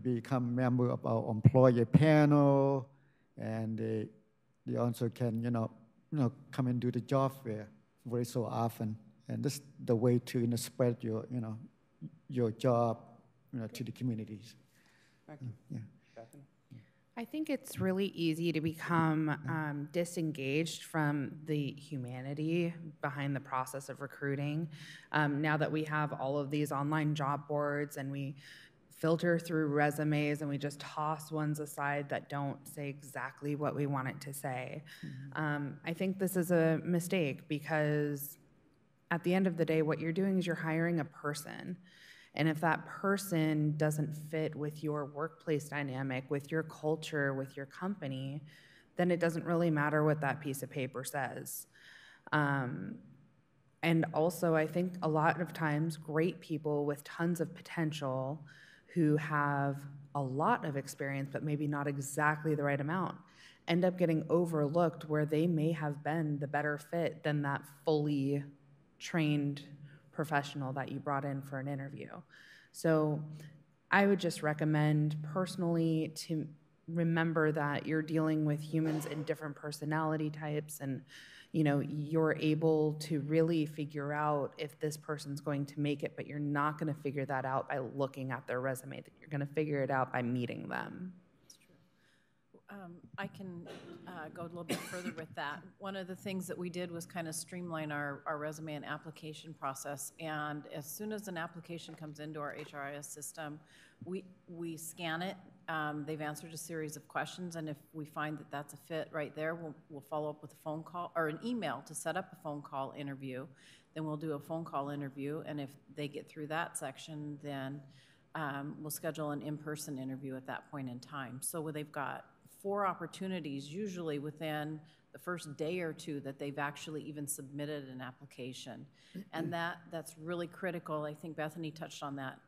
become member of our employer panel, and they also can, come and do the job fair very so often. And that's the way to spread your job, to the communities. Thank you. Yeah. Bethany? I think it's really easy to become disengaged from the humanity behind the process of recruiting. Now that we have all of these online job boards and we filter through resumes and we just toss ones aside that don't say exactly what we want it to say. I think this is a mistake because at the end of the day, what you're doing is you're hiring a person. And if that person doesn't fit with your workplace dynamic, with your culture, with your company, then it doesn't really matter what that piece of paper says. And also, I think a lot of times, great people with tons of potential who have a lot of experience, but maybe not exactly the right amount, end up getting overlooked where they may have been the better fit than that fully trained professional that you brought in for an interview. So I would just recommend personally to remember that you're dealing with humans in different personality types, and you're able to really figure out if this person's going to make it, but you're not going to figure that out by looking at their resume. That you're going to figure it out by meeting them. That's true. I can go a little bit further with that. One of the things that we did was kind of streamline our resume and application process. And as soon as an application comes into our HRIS system, we scan it. They've answered a series of questions, and if we find that that's a fit right there, we'll follow up with a phone call or an email to set up a phone call interview. Then we'll do a phone call interview, and if they get through that section, then we'll schedule an in-person interview at that point in time. So they've got 4 opportunities, usually within the first day or 2, that they've actually even submitted an application. And that's really critical. I think Bethany touched on that.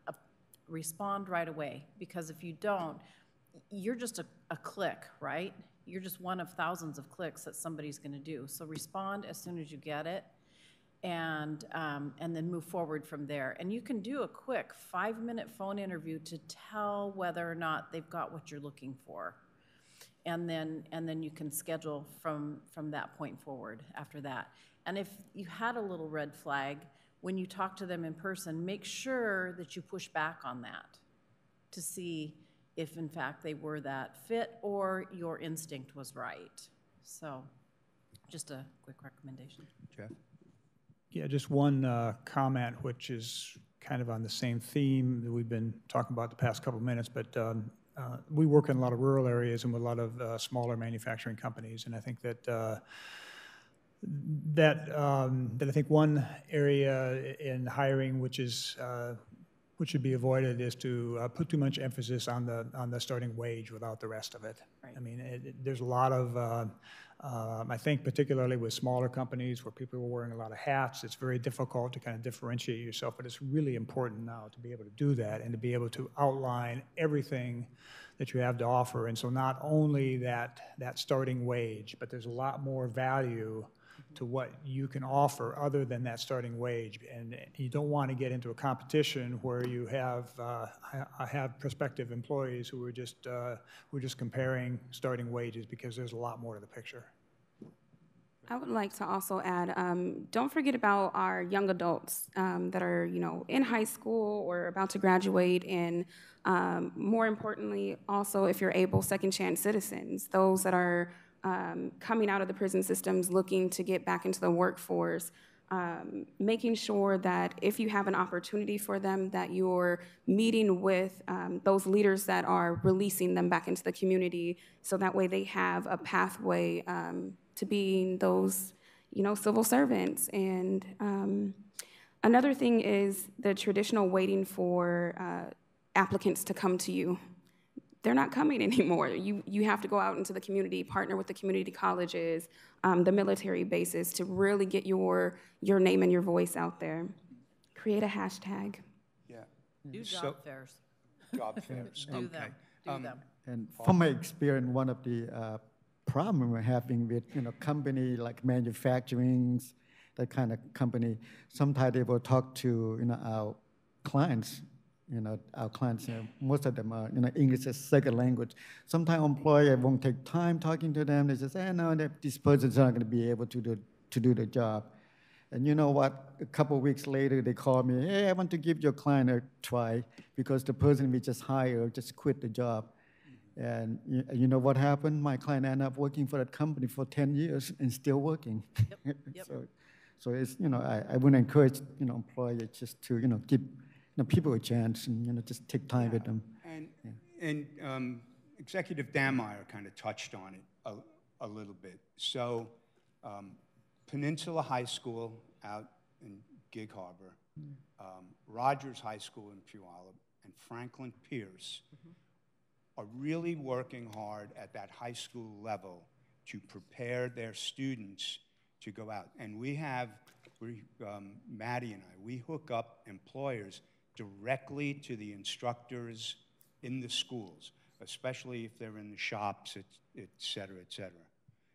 Respond right away, because if you don't, you're just a click, right? You're just one of thousands of clicks that somebody's going to do. So respond as soon as you get it, and then move forward from there. And you can do a quick 5-minute phone interview to tell whether or not they've got what you're looking for. And then you can schedule from that point forward after that. And if you had a little red flag, when you talk to them in person, make sure that you push back on that to see if in fact they were that fit or your instinct was right. So just a quick recommendation. Jeff? Yeah, just one comment, which is kind of on the same theme that we've been talking about the past couple of minutes, but we work in a lot of rural areas and with a lot of smaller manufacturing companies, and I think that that I think one area in hiring which should be avoided is to put too much emphasis on the starting wage without the rest of it. Right. I mean, there's a lot of I think particularly with smaller companies where people are wearing a lot of hats, it's very difficult to kind of differentiate yourself, but it's really important now to be able to do that and to be able to outline everything that you have to offer. And so not only that starting wage, but there's a lot more value to what you can offer other than that starting wage. And you don't want to get into a competition where you have prospective employees who are just comparing starting wages, because there's a lot more to the picture. I would like to also add, don't forget about our young adults that are, in high school or about to graduate, and more importantly, also, if you're able, second chance citizens, those that are coming out of the prison systems looking to get back into the workforce, making sure that if you have an opportunity for them, that you're meeting with those leaders that are releasing them back into the community, so that way they have a pathway to being those, civil servants. And another thing is the traditional waiting for applicants to come to you. They're not coming anymore. You have to go out into the community, partner with the community colleges, the military bases, to really get your name and your voice out there. Create a hashtag. Yeah. Do job fairs. Job fairs. Do them. Do them. And from my experience, one of the problem we're having with company like manufacturing, that kind of company, sometimes they will talk to our clients. Our clients, most of them are, English as second language. Sometimes employer won't take time talking to them. They just say, no, this person's not going to be able to do the job. And you know what? A couple of weeks later, they call me, hey, I want to give your client a try, because the person we just hired just quit the job. And you know what happened? My client ended up working for that company for 10 years and still working. Yep. Yep. So it's, I would encourage, employers just to, give people a chance and, just take time with them. And Executive Dammeier kind of touched on it a little bit. So Peninsula High School out in Gig Harbor, Rogers High School in Puyallup, and Franklin Pierce are really working hard at that high school level to prepare their students to go out. And Maddie and I, we hook up employers directly to the instructors in the schools, especially if they're in the shops, et cetera, et cetera.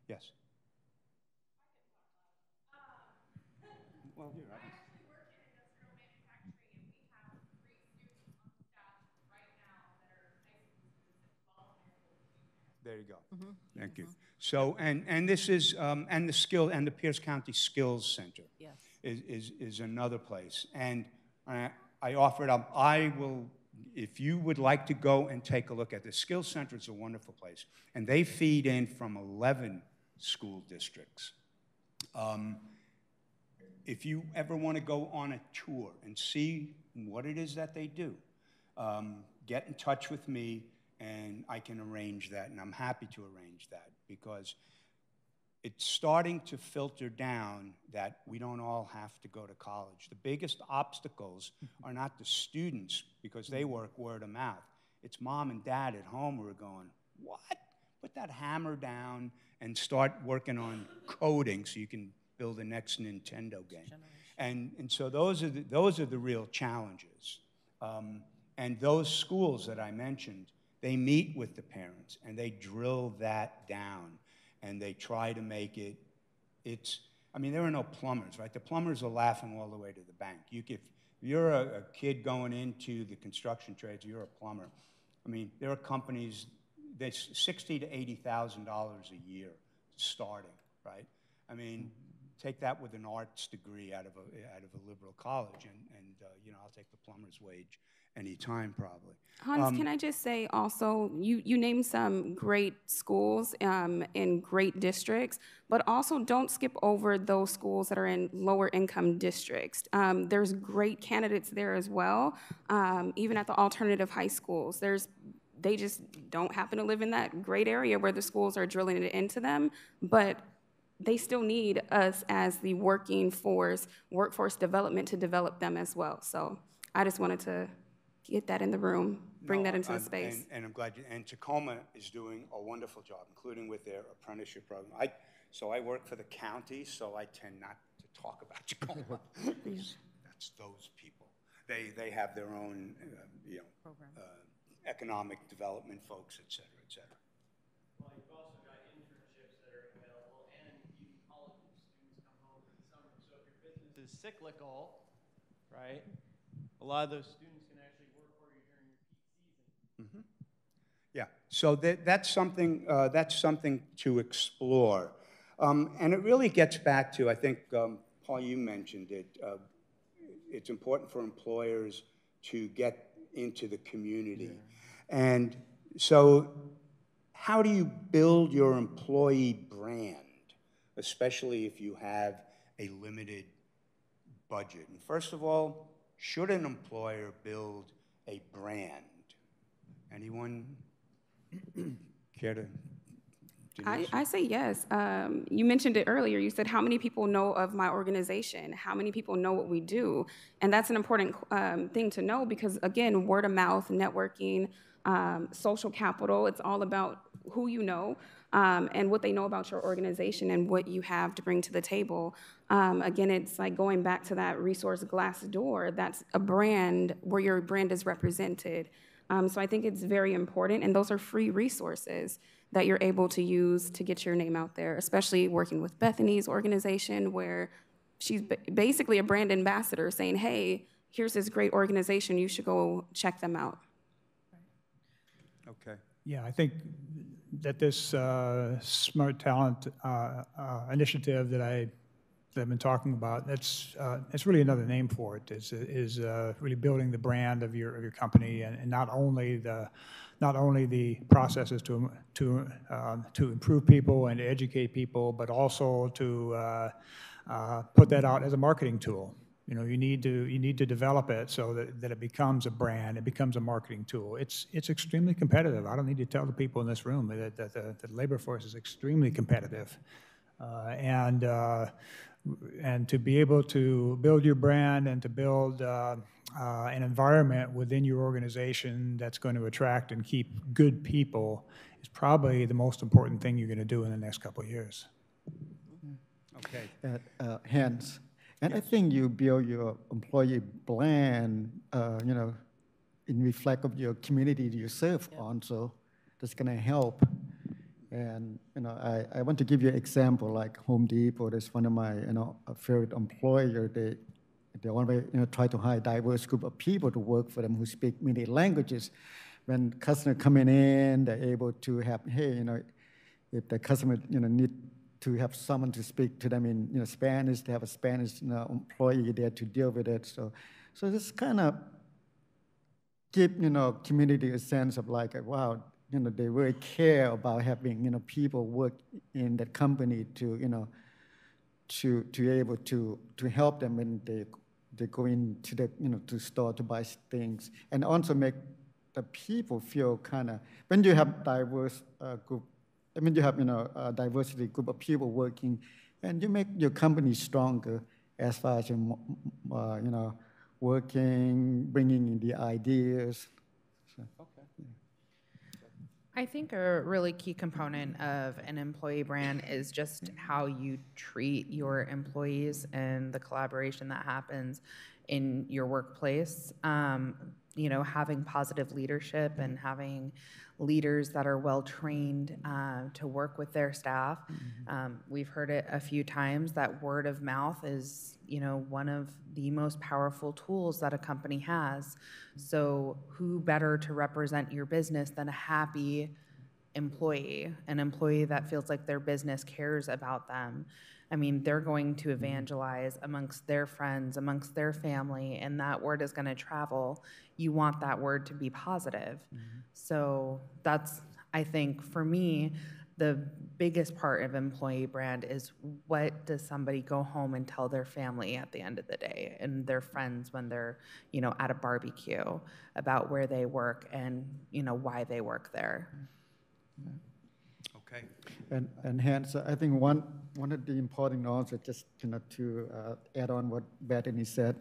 Yes? Well, you're right. There you go. Thank you. So, and this is, and the Pierce County Skills Center is another place. And I offered up, I will if you would like to go and take a look at the Skills Center, it's a wonderful place. And they feed in from 11 school districts. If you ever want to go on a tour and see what it is that they do, get in touch with me and I can arrange that, and I'm happy to arrange that, because it's starting to filter down that we don't all have to go to college. The biggest obstacles are not the students, because they work word of mouth. It's mom and dad at home who are going, what? Put that hammer down and start working on coding so you can build the next Nintendo game. And so those are the real challenges. And those schools that I mentioned, they meet with the parents and they drill that down and they try to make it, I mean, there are no plumbers, right? The plumbers are laughing all the way to the bank. If you're a kid going into the construction trades, you're a plumber. I mean, there are companies that's $60,000 to $80,000 a year starting, right? I mean, take that with an arts degree out of a liberal college, and you know, I'll take the plumber's wage anytime, probably. Hans, can I just say also, you named some great schools in great districts, but also don't skip over those schools that are in lower income districts. There's great candidates there as well, even at the alternative high schools. They just don't happen to live in that great area where the schools are drilling it into them, but they still need us as the workforce development to develop them as well. So I just wanted to get that in the room, bring that into the space. And I'm glad and Tacoma is doing a wonderful job, including with their apprenticeship program. So I work for the county, so I tend not to talk about Tacoma. That's those people. They have their own, you know, economic development folks, et cetera, et cetera. Well, you've also got internships that are available, and even colleges. Students come home for the summer. So if your business is cyclical, right, a lot of those students can actually work for you during your peak season. Mm-hmm. Yeah, so that's something to explore. And it really gets back to, I think, Paul, you mentioned it, it's important for employers to get into the community. Yeah. And so how do you build your employee brand, especially if you have a limited budget? And first of all, should an employer build a brand? Anyone care to? I say yes. You mentioned it earlier. You said, how many people know of my organization? How many people know what we do? And that's an important thing to know because, again, word of mouth, networking, social capital, it's all about who you know and what they know about your organization and what you have to bring to the table. Again, it's like going back to that resource Glassdoor. That's a brand where your brand is represented. So I think it's very important, and those are free resources that you're able to use to get your name out there, especially working with Bethany's organization, where she's basically a brand ambassador saying, hey, here's this great organization, you should go check them out. Okay. Yeah, I think that this Smart Talent initiative that I've been talking about, it's really another name for it. Is really building the brand of your company, and not only the processes to improve people and to educate people, but also to put that out as a marketing tool. You know, you need to develop it so that it becomes a brand, it becomes a marketing tool. It's extremely competitive. I don't need to tell the people in this room that the labor force is extremely competitive, and to be able to build your brand and to build an environment within your organization that's going to attract and keep good people is probably the most important thing you're going to do in the next couple of years. Okay. Hans, and yes. I think you build your employee brand, you know, in reflect of your community you serve on, so that's going to help. And you know, I want to give you an example, like Home Depot. That's one of my favorite employer. They always try to hire a diverse group of people to work for them who speak many languages. When customers coming in, they're able to have, hey, if the customer need to have someone to speak to them in Spanish, they have a Spanish employee there to deal with it. So this kind of give, community a sense of like, wow, they really care about having, people work in that company to, to able to help them when they go into the, to store to buy things, and also make the people feel kind of, when you have diverse group, I mean, you have, a diversity group of people working, and you make your company stronger as far as, working, bringing in the ideas. So, I think a really key component of an employee brand is just how you treat your employees and the collaboration that happens in your workplace. Having positive leadership and having leaders that are well trained to work with their staff. We've heard it a few times that word of mouth is, one of the most powerful tools that a company has. So who better to represent your business than a happy employee, an employee that feels like their business cares about them. I mean, they're going to evangelize amongst their friends, amongst their family, and that word is going to travel. You want that word to be positive. So that's, I think, for me, the biggest part of employee brand is what does somebody go home and tell their family at the end of the day and their friends when they're, at a barbecue about where they work and, why they work there. Okay. And hence, I think one of the important also, just to add on what Bethany said,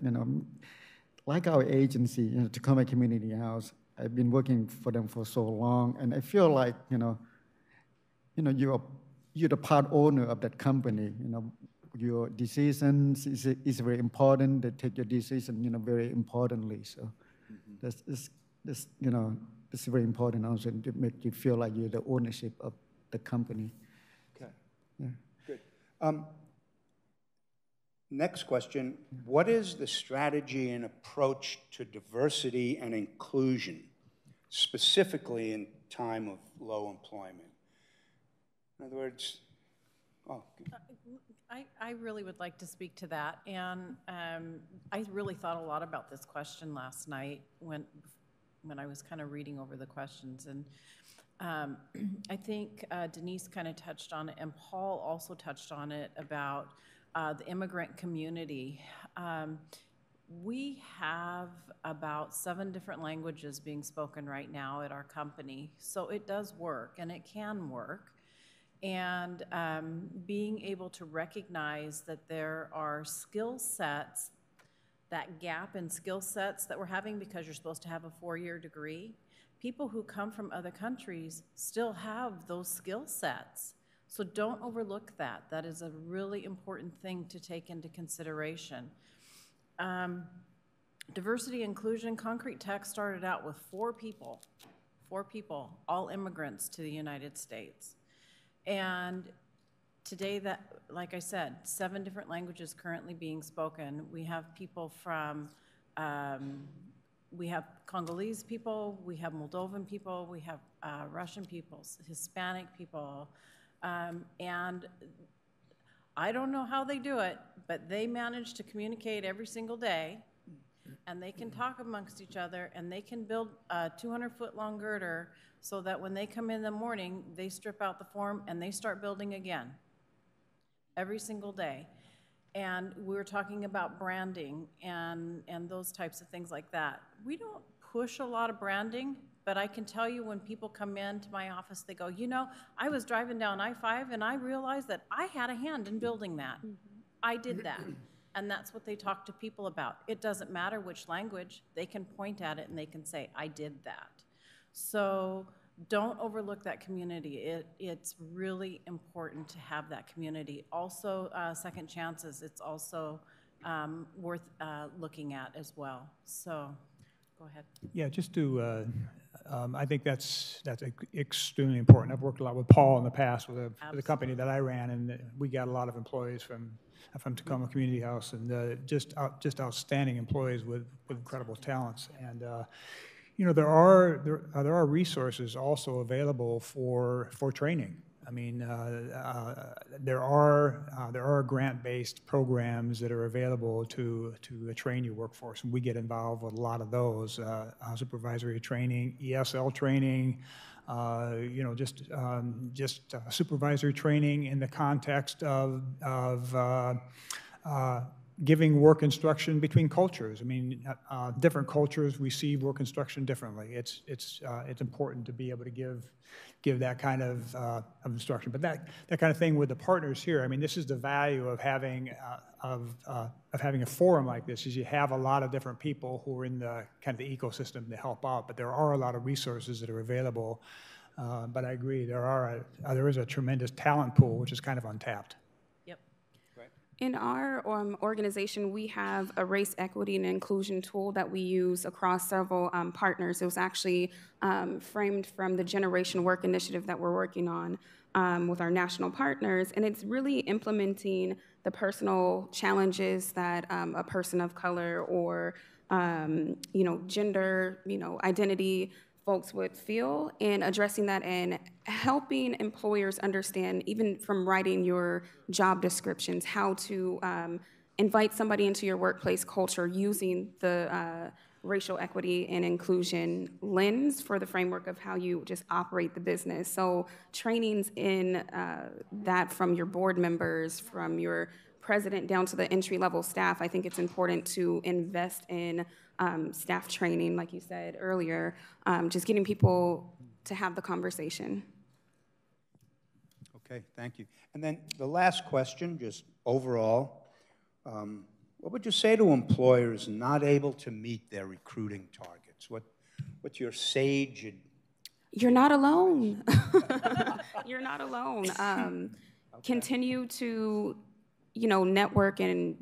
like our agency, Tacoma Community House, I've been working for them for so long, and I feel like you're the part owner of that company. Your decisions is very important. They take your decision, very importantly. So that's it's very important also to make you feel like you're the ownership of the company. Okay. Yeah. Good. Next question. What is the strategy and approach to diversity and inclusion, specifically in time of low employment? In other words, I really would like to speak to that. And I really thought a lot about this question last night when I was kind of reading over the questions. And I think Denise kind of touched on it, and Paul also touched on it about the immigrant community. We have about 7 different languages being spoken right now at our company. So it does work, and it can work. And being able to recognize that there are skill sets, that gap in skill sets that we're having because you're supposed to have a 4-year degree, people who come from other countries still have those skill sets. So don't overlook that. That is a really important thing to take into consideration. Diversity, inclusion, Concrete Tech started out with 4 people, all immigrants to the United States. And today, that, like I said, 7 different languages currently being spoken. We have people from, we have Congolese people, we have Moldovan people, we have Russian people, Hispanic people, and I don't know how they do it, but they manage to communicate every single day, and they can talk amongst each other, and they can build a 200-foot long girder so that when they come in the morning, they strip out the form and they start building again every single day. And we were talking about branding and those types of things like that. We don't push a lot of branding, but I can tell you when people come into my office, they go, I was driving down I-5 and I realized that I had a hand in building that. I did that. And that's what they talk to people about. It doesn't matter which language, they can point at it and they can say, I did that. So don't overlook that community. It's really important to have that community. Also, second chances, it's also worth looking at as well. So go ahead. Yeah, just to, I think that's extremely important. I've worked a lot with Paul in the past with a company that I ran, and we got a lot of employees from Tacoma Community House, and just outstanding employees with incredible talents. And there are resources also available for training. I mean, there are grant-based programs that are available to train your workforce, and we get involved with a lot of those. Supervisory training, ESL training, you know, just supervisory training in the context of giving work instruction between cultures. I mean, different cultures receive work instruction differently. It's important to be able to give that kind of instruction. But that kind of thing with the partners here, I mean, this is the value of having having a forum like this, is you have a lot of different people who are in the kind of the ecosystem to help out. But there are a lot of resources that are available. But I agree, there is a tremendous talent pool which is kind of untapped. In our organization, we have a race equity and inclusion tool that we use across several partners. It was actually framed from the Generation Work initiative that we're working on with our national partners, and it's really implementing the personal challenges that a person of color or you know, gender, you know, identity folks would feel, and addressing that and helping employers understand, even from writing your job descriptions, how to invite somebody into your workplace culture using the racial equity and inclusion lens for the framework of how you just operate the business. So trainings in that from your board members, from your president down to the entry-level staff, I think it's important to invest in staff training, like you said earlier, just getting people to have the conversation. Okay, thank you. And then the last question, just overall, what would you say to employers not able to meet their recruiting targets? What's your sage? You're not alone. You're not alone. Okay. Continue to, you know, network and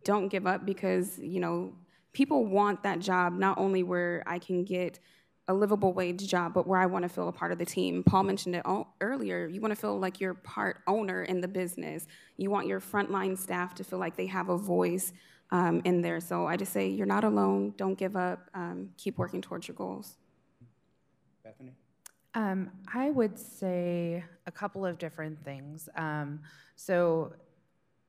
don't give up, because, you know, people want that job, not only where I can get a livable wage job, but where I want to feel a part of the team. Paul mentioned it earlier. You want to feel like you're part owner in the business. You want your frontline staff to feel like they have a voice in there. So I just say you're not alone. Don't give up. Keep working towards your goals. Bethany? I would say a couple of different things. So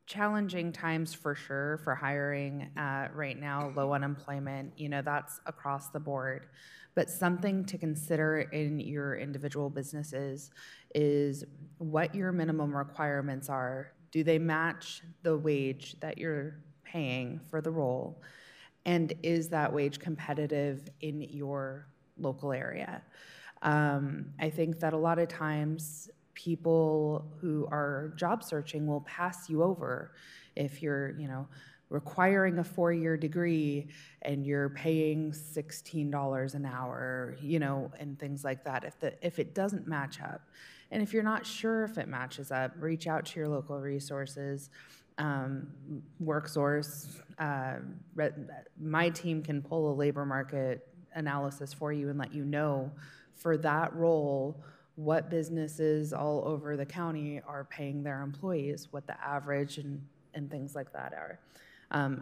challenging times for sure for hiring right now, low unemployment, you know, that's across the board. But something to consider in your individual businesses is what your minimum requirements are. Do they match the wage that you're paying for the role? And is that wage competitive in your local area? I think that a lot of times people who are job searching will pass you over if you're, you know, requiring a 4-year degree and you're paying $16 an hour, you know, and things like that. If it doesn't match up, and if you're not sure if it matches up, reach out to your local resources. WorkSource, my team can pull a labor market analysis for you and let you know for that role what businesses all over the county are paying their employees, what the average and things like that are.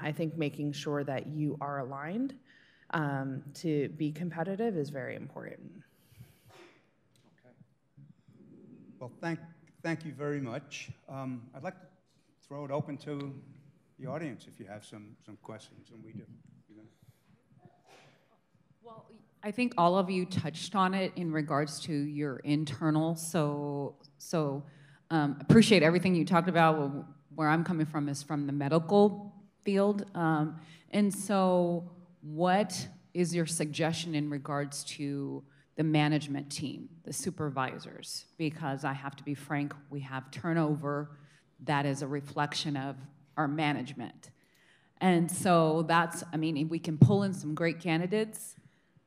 I think making sure that you are aligned to be competitive is very important. Okay. Well, thank you very much. I'd like to throw it open to the audience if you have some questions, and we do. Well, I think all of you touched on it in regards to your internal, so appreciate everything you talked about. Where I'm coming from is from the medical field. And so what is your suggestion in regards to the management team, the supervisors? Because I have to be frank, we have turnover that is a reflection of our management. And so that's, I mean, we can pull in some great candidates,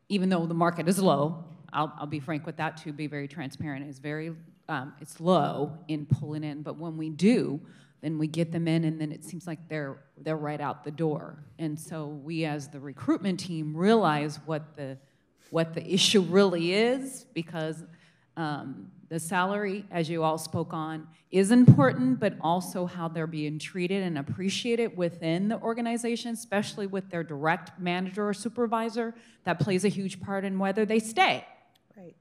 even though the market is low. I'll be frank with that too, be very transparent. It's low in pulling in, but when we do, then we get them in, and then it seems like they're right out the door. And so we, as the recruitment team, realize what the issue really is, because the salary, as you all spoke on, is important, but also how they're being treated and appreciated within the organization, especially with their direct manager or supervisor. That plays a huge part in whether they stay. Right.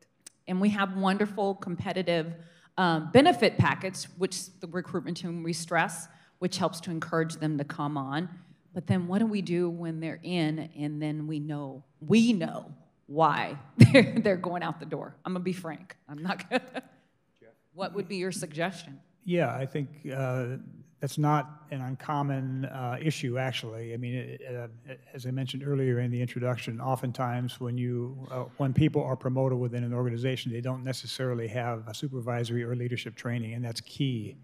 And we have wonderful competitive benefit package, which the recruitment team we stress, which helps to encourage them to come on. But then what do we do when they're in and then we know why they're going out the door? I'm gonna be frank. I'm not gonna. What would be your suggestion? Yeah, I think that's not an uncommon issue, actually. I mean, as I mentioned earlier in the introduction, oftentimes when people are promoted within an organization, they don't necessarily have a supervisory or leadership training, and that's key.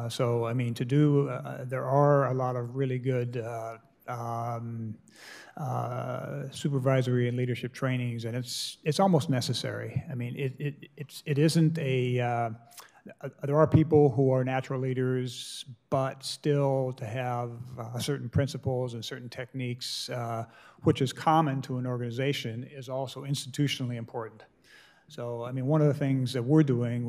So, I mean, there are a lot of really good supervisory and leadership trainings, and it's almost necessary. I mean, it isn't a. There are people who are natural leaders, but still to have certain principles and certain techniques, which is common to an organization, is also institutionally important. So, I mean, one of the things that we're doing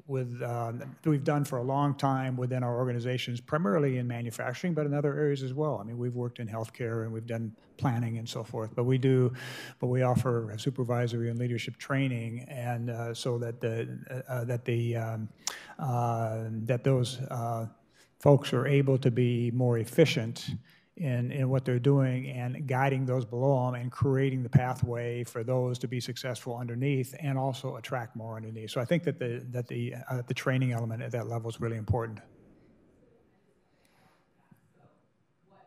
that we've done for a long time within our organizations, primarily in manufacturing, but in other areas as well. I mean, we've worked in healthcare and we've done planning and so forth. But we offer supervisory and leadership training, and so that those folks are able to be more efficient in what they're doing and guiding those below them and creating the pathway for those to be successful underneath and also attract more underneath. So I think that the training element at that level is really important.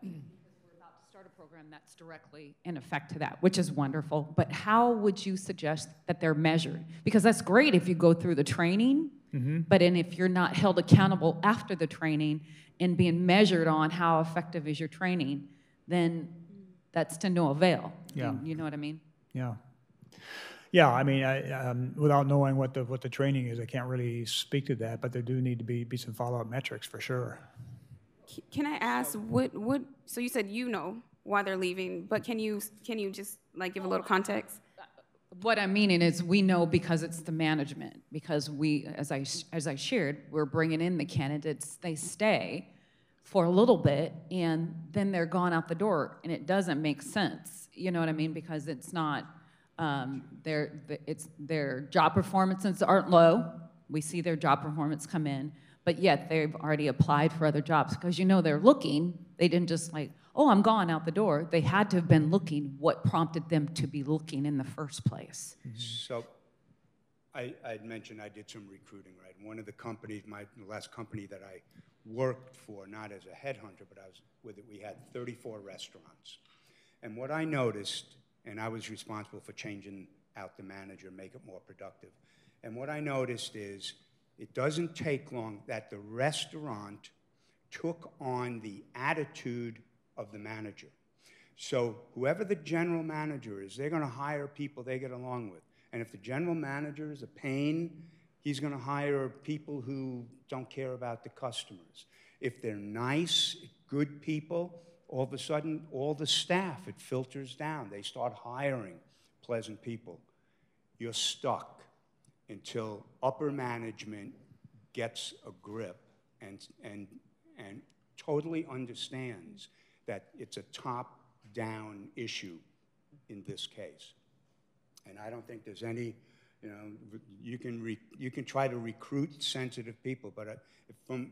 Because we're about to start a program that's directly in effect to that, which is wonderful. But how would you suggest that they're measured? Because that's great if you go through the training, but if you're not held accountable after the training and being measured on how effective is your training, then that's to no avail. Yeah. You know what I mean? Yeah. Yeah, I mean, without knowing what the training is, I can't really speak to that, but there do need to be some follow-up metrics for sure. Can I ask so you said you know why they're leaving, but can you just like give a little context? What I'm meaning is we know because it's the management, because we, as I shared, we're bringing in the candidates, they stay for a little bit, and then they're gone out the door, and it doesn't make sense, you know what I mean? Because it's not, their job performances aren't low. We see their job performance come in, but yet they've already applied for other jobs, because they're looking. They didn't just like, oh, I'm gone out the door. They had to have been looking. What prompted them to be looking in the first place? So I'd mentioned I did some recruiting, right? One of the companies, the last company that I worked for, not as a headhunter, but I was with it, we had 34 restaurants. And what I noticed, and I was responsible for changing out the manager, make it more productive. And what I noticed is it doesn't take long that the restaurant took on the attitude of the manager. So whoever the general manager is, they're going to hire people they get along with. And if the general manager is a pain, he's going to hire people who don't care about the customers. If they're nice, good people, all of a sudden, all the staff, it filters down. They start hiring pleasant people. You're stuck until upper management gets a grip and totally understands that it's a top-down issue in this case. And I don't think there's any, you can try to recruit sensitive people, but from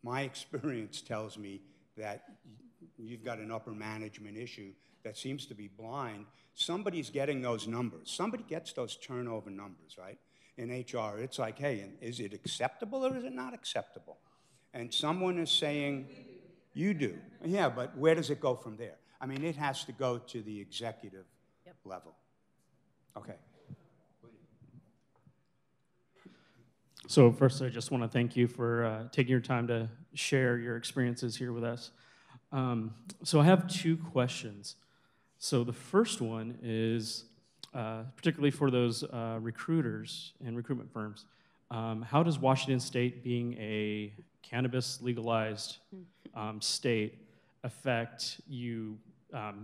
my experience tells me that you've got an upper management issue that seems to be blind. Somebody's getting those numbers. Somebody gets those turnover numbers, right? In HR, it's like, hey, is it acceptable or is it not acceptable? And someone is saying, you do. Yeah, but where does it go from there? I mean, it has to go to the executive level. Okay. So first, I just want to thank you for taking your time to share your experiences here with us. So I have two questions. So the first one is, particularly for those recruiters and recruitment firms, how does Washington State, being a cannabis legalized state, affect you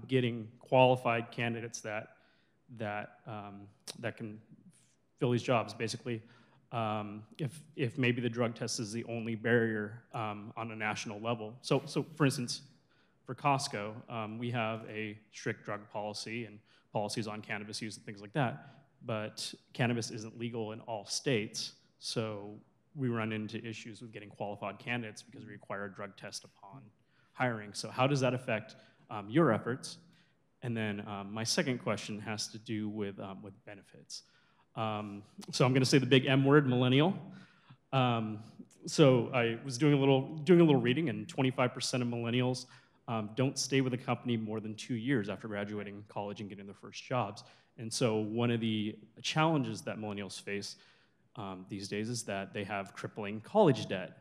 getting qualified candidates that can fill these jobs? Basically, if maybe the drug test is the only barrier on a national level. So for instance, for Costco, we have a strict drug policy and policies on cannabis use and things like that, but cannabis isn't legal in all states. So we run into issues with getting qualified candidates because we require a drug test upon hiring. So how does that affect your efforts? And then my second question has to do with benefits. So I'm going to say the big M word, millennial. So I was doing a little reading, and 25% of millennials don't stay with a company more than 2 years after graduating college and getting their first jobs. And so one of the challenges that millennials face these days is that they have crippling college debt.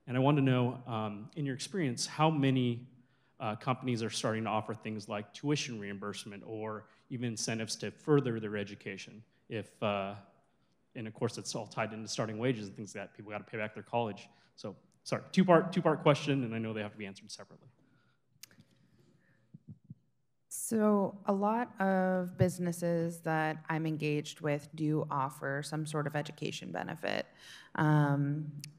And I want to know, in your experience, how many companies are starting to offer things like tuition reimbursement or even incentives to further their education? And of course, it's all tied into starting wages and things that people got to pay back their college. So, sorry, two-part question, and I know they have to be answered separately. So a lot of businesses that I'm engaged with do offer some sort of education benefit.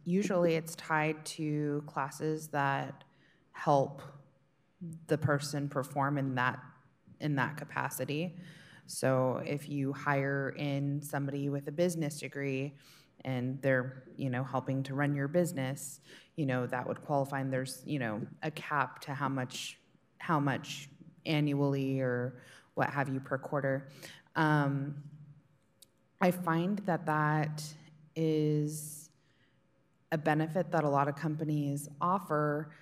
Usually it's tied to classes that help the person perform in that capacity. So if you hire in somebody with a business degree and they're, helping to run your business, that would qualify, and there's, a cap to how much annually or what have you per quarter. I find that is a benefit that a lot of companies offer,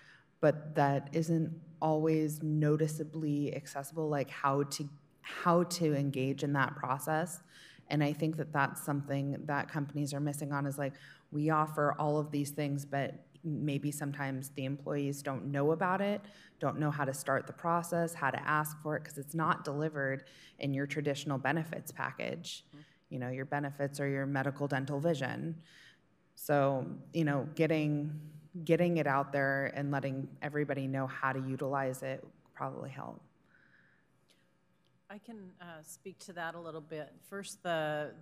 but that isn't always noticeably accessible, like how to engage in that process. And I think that's something that companies are missing on, is like, we offer all of these things, but maybe sometimes the employees don't know about it, don't know how to start the process, how to ask for it, because it's not delivered in your traditional benefits package. Your benefits are your medical, dental, vision. So, getting it out there and letting everybody know how to utilize it would probably help. I can speak to that a little bit. First, the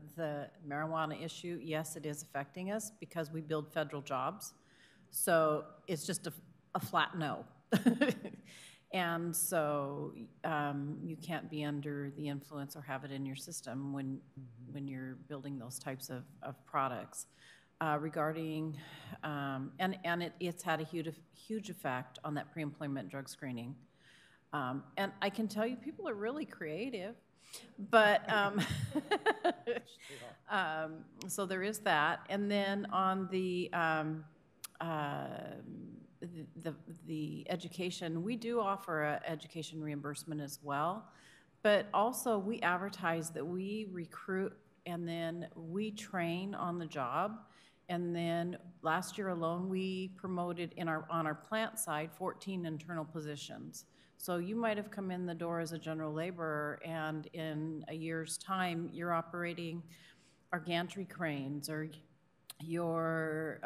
marijuana issue, yes, it is affecting us because we build federal jobs. So it's just a flat no. And so you can't be under the influence or have it in your system when you're building those types of products. Regarding, and it's had a huge effect on that pre-employment drug screening. And I can tell you, people are really creative, but so there is that. And then on the education, we do offer a education reimbursement as well, but also we advertise that we recruit and then we train on the job. And then last year alone, we promoted on our plant side 14 internal positions. So you might have come in the door as a general laborer, and in a year's time, you're operating our gantry cranes, or you're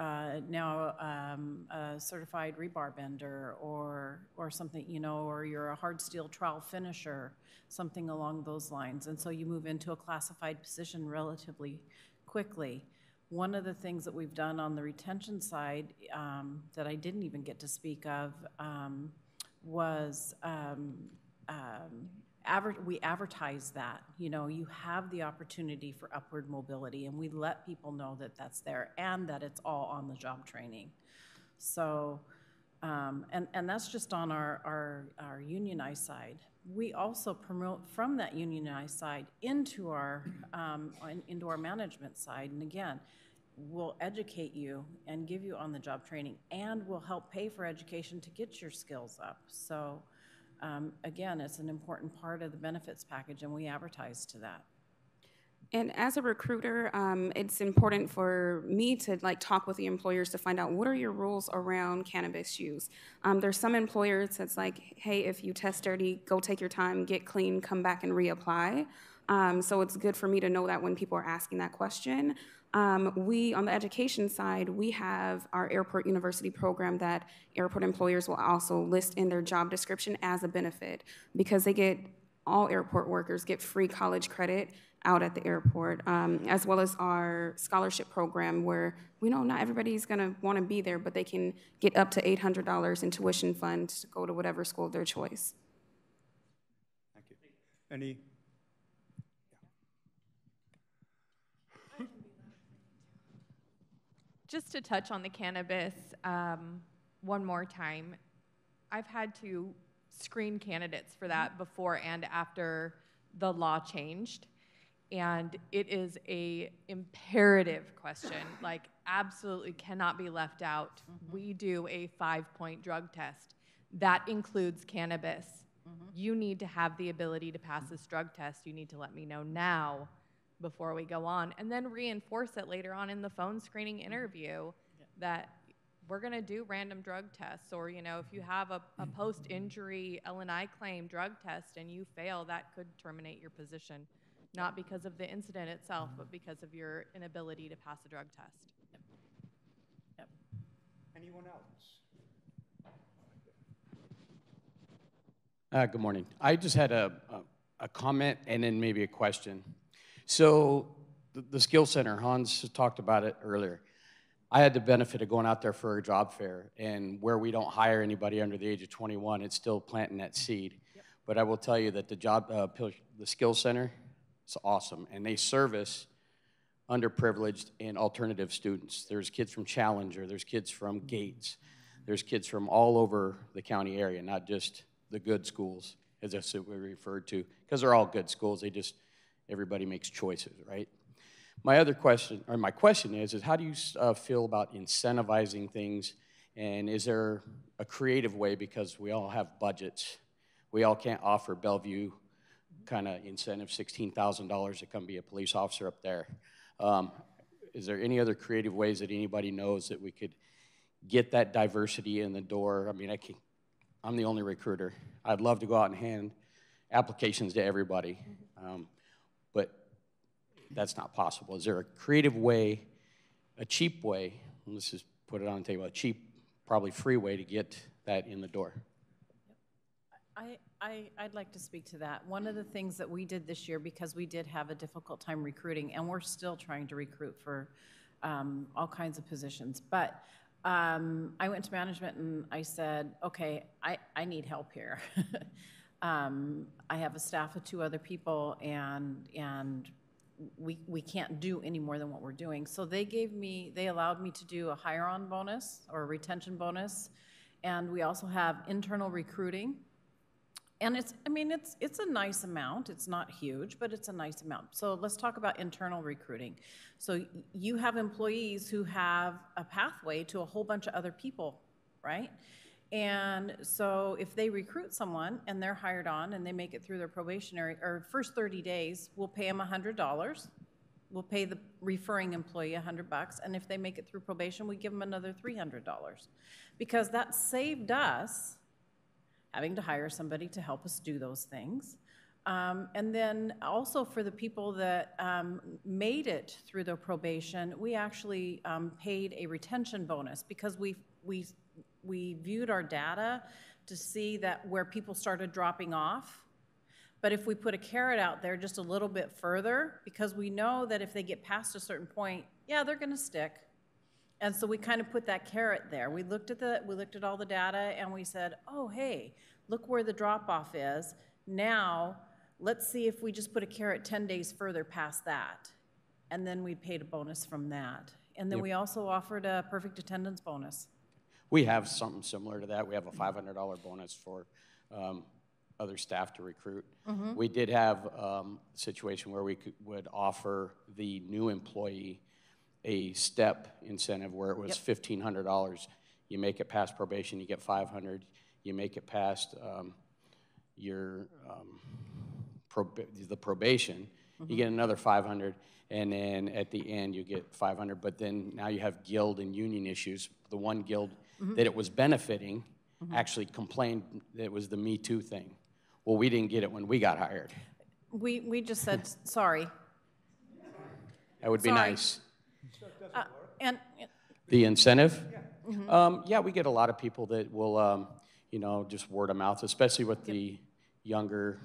now a certified rebar bender, or something, or you're a hard steel trowel finisher, something along those lines. And so you move into a classified position relatively quickly. One of the things that we've done on the retention side that I didn't even get to speak of was we advertise that, you have the opportunity for upward mobility, and we let people know that that's there and that it's all on the job training. So, and that's just on our unionized side. We also promote from that unionized side into our management side, and again, we'll educate you and give you on-the-job training, and we'll help pay for education to get your skills up. So again, it's an important part of the benefits package, and we advertise to that. And as a recruiter, it's important for me to talk with the employers to find out what are your rules around cannabis use. There's some employers that's like, hey, if you test dirty, go take your time, get clean, come back and reapply. So it's good for me to know that when people are asking that question. We, on the education side, we have our airport university program that airport employers will also list in their job description as a benefit, because all airport workers get free college credit out at the airport, as well as our scholarship program, where we know not everybody's gonna wanna be there, but they can get up to $800 in tuition funds to go to whatever school of their choice. Thank you. Any? just to touch on the cannabis one more time, I've had to screen candidates for that before and after the law changed. And it is a imperative question, like absolutely cannot be left out. We do a 5-point drug test. That includes cannabis. You need to have the ability to pass this drug test. You need to let me know now before we go on, and then reinforce it later on in the phone screening interview that we're gonna do random drug tests, or if you have a post-injury L&I claim drug test and you fail, that could terminate your position. Not because of the incident itself, but because of your inability to pass a drug test. Yep. Anyone else? Good morning. I just had a comment and then maybe a question. So the Skill Center, Hans talked about it earlier. I had the benefit of going out there for a job fair, and where we don't hire anybody under the age of 21, it's still planting that seed. Yep. But I will tell you that the Skill Center, it's awesome, and they service underprivileged and alternative students. There's kids from Challenger, there's kids from Gates, there's kids from all over the county area, not just the good schools, as that's what we referred to, because they're all good schools. Everybody makes choices, right? My question is how do you feel about incentivizing things, and is there a creative way, because we all have budgets, we all can't offer Bellevue kind of incentive, $16,000 to come be a police officer up there. Is there any other creative ways that anybody knows that we could get that diversity in the door? I mean, I'm the only recruiter. I'd love to go out and hand applications to everybody, but that's not possible. Is there a creative way, a cheap way, let's just put it on the table, a cheap, probably free way to get that in the door? I'd like to speak to that. One of the things that we did this year, because we did have a difficult time recruiting, and we're still trying to recruit for all kinds of positions, but I went to management and I said, okay, I need help here. I have a staff of 2 other people, and we can't do any more than what we're doing. So they allowed me to do a hire-on bonus or a retention bonus, and we also have internal recruiting. And it's a nice amount. It's not huge, but it's a nice amount. So let's talk about internal recruiting. So you have employees who have a pathway to a whole bunch of other people, right? And so if they recruit someone and they're hired on and they make it through their probationary, or first 30 days, we'll pay them $100. We'll pay the referring employee $100, and if they make it through probation, we give them another $300. Because that saved us having to hire somebody to help us do those things. And then also for the people that made it through their probation, we actually paid a retention bonus, because we viewed our data to see that where people started dropping off. But if we put a carrot out there just a little bit further, because we know that if they get past a certain point, yeah, they're gonna stick. And so we kind of put that carrot there. We looked at all the data and we said, oh, hey, look where the drop-off is. Now, let's see if we just put a carrot 10 days further past that. And then we paid a bonus from that. And then we also offered a perfect attendance bonus. We have something similar to that. We have a $500 bonus for other staff to recruit. Mm-hmm. We did have a situation where we would offer the new employee a step incentive where it was $1,500. You make it past probation, you get $500. You make it past the probation, you get another $500, and then at the end you get $500. But then now you have guild and union issues. The one guild that it was benefiting actually complained that it was the Me Too thing. Well, we didn't get it when we got hired. We just said sorry. That would be nice. And the incentive? Yeah, we get a lot of people that will, just word of mouth, especially with the younger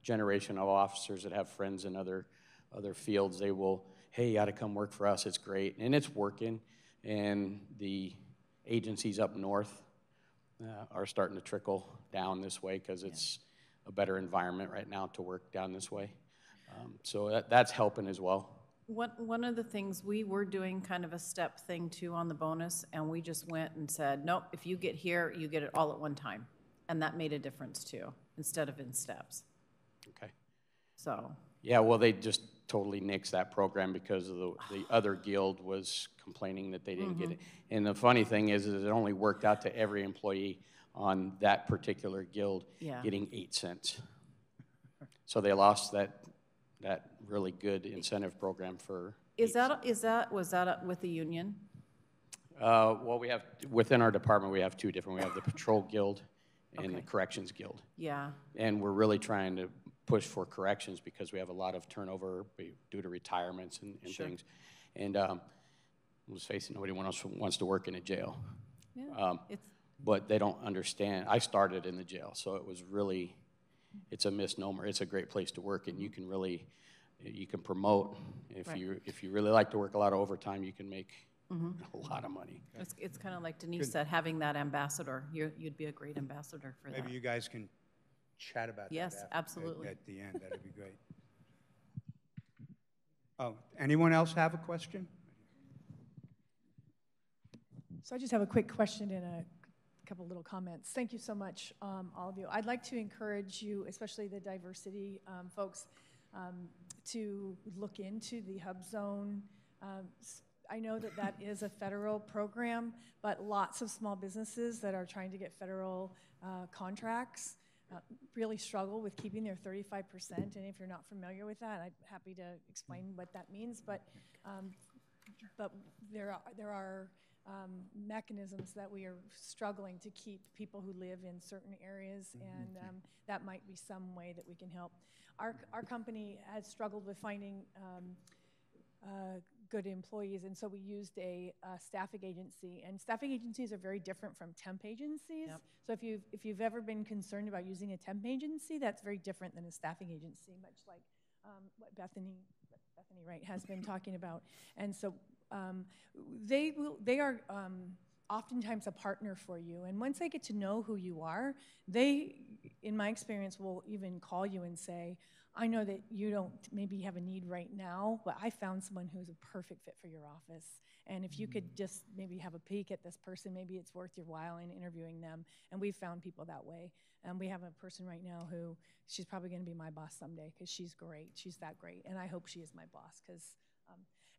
generation of officers that have friends in other fields. They will, hey, you ought to come work for us. It's great, and it's working. And the agencies up north are starting to trickle down this way because it's a better environment right now to work down this way. So that's helping as well. One of the things, we were doing kind of a step thing too on the bonus, and we just went and said, nope, if you get here, you get it all at one time. And that made a difference too, instead of in steps. Okay. So. Yeah, well, they just totally nixed that program because of the other guild was complaining that they didn't get it. And the funny thing is it only worked out to every employee on that particular guild getting 8 cents. So they lost that really good incentive program for. Was that with the union? Well, we have, within our department, we have two different. We have the patrol guild and the corrections guild. Yeah. And we're really trying to push for corrections because we have a lot of turnover due to retirements and things. And let's face it, nobody wants to work in a jail. Yeah, but they don't understand. I started in the jail, so it was really, it's a misnomer. It's a great place to work, and you can really, you can promote. If you really like to work a lot of overtime, you can make a lot of money. It's kind of like Denise said, having that ambassador. You'd be a great ambassador for that. Maybe you guys can chat about that. Yes, absolutely. At the end, that'd be great. Oh, anyone else have a question? So I just have a quick question and a couple little comments. Thank you so much, all of you. I'd like to encourage you, especially the diversity folks, to look into the Hub Zone. I know that that is a federal program, but lots of small businesses that are trying to get federal contracts really struggle with keeping their 35%. And if you're not familiar with that, I'm happy to explain what that means. But there are mechanisms that we are struggling to keep people who live in certain areas, and that might be some way that we can help. Our company has struggled with finding good employees, and so we used a staffing agency. And staffing agencies are very different from temp agencies. Yep. So if you've ever been concerned about using a temp agency, that's very different than a staffing agency, much like what Bethany Wright has been talking about. And so they are oftentimes a partner for you. And once they get to know who you are, they, in my experience, will even call you and say, I know that you don't maybe have a need right now, but I found someone who's a perfect fit for your office. And if you could just maybe have a peek at this person, maybe it's worth your while in interviewing them. And we've found people that way. And we have a person right now who, she's probably going to be my boss someday because she's great. She's that great. And I hope she is my boss because,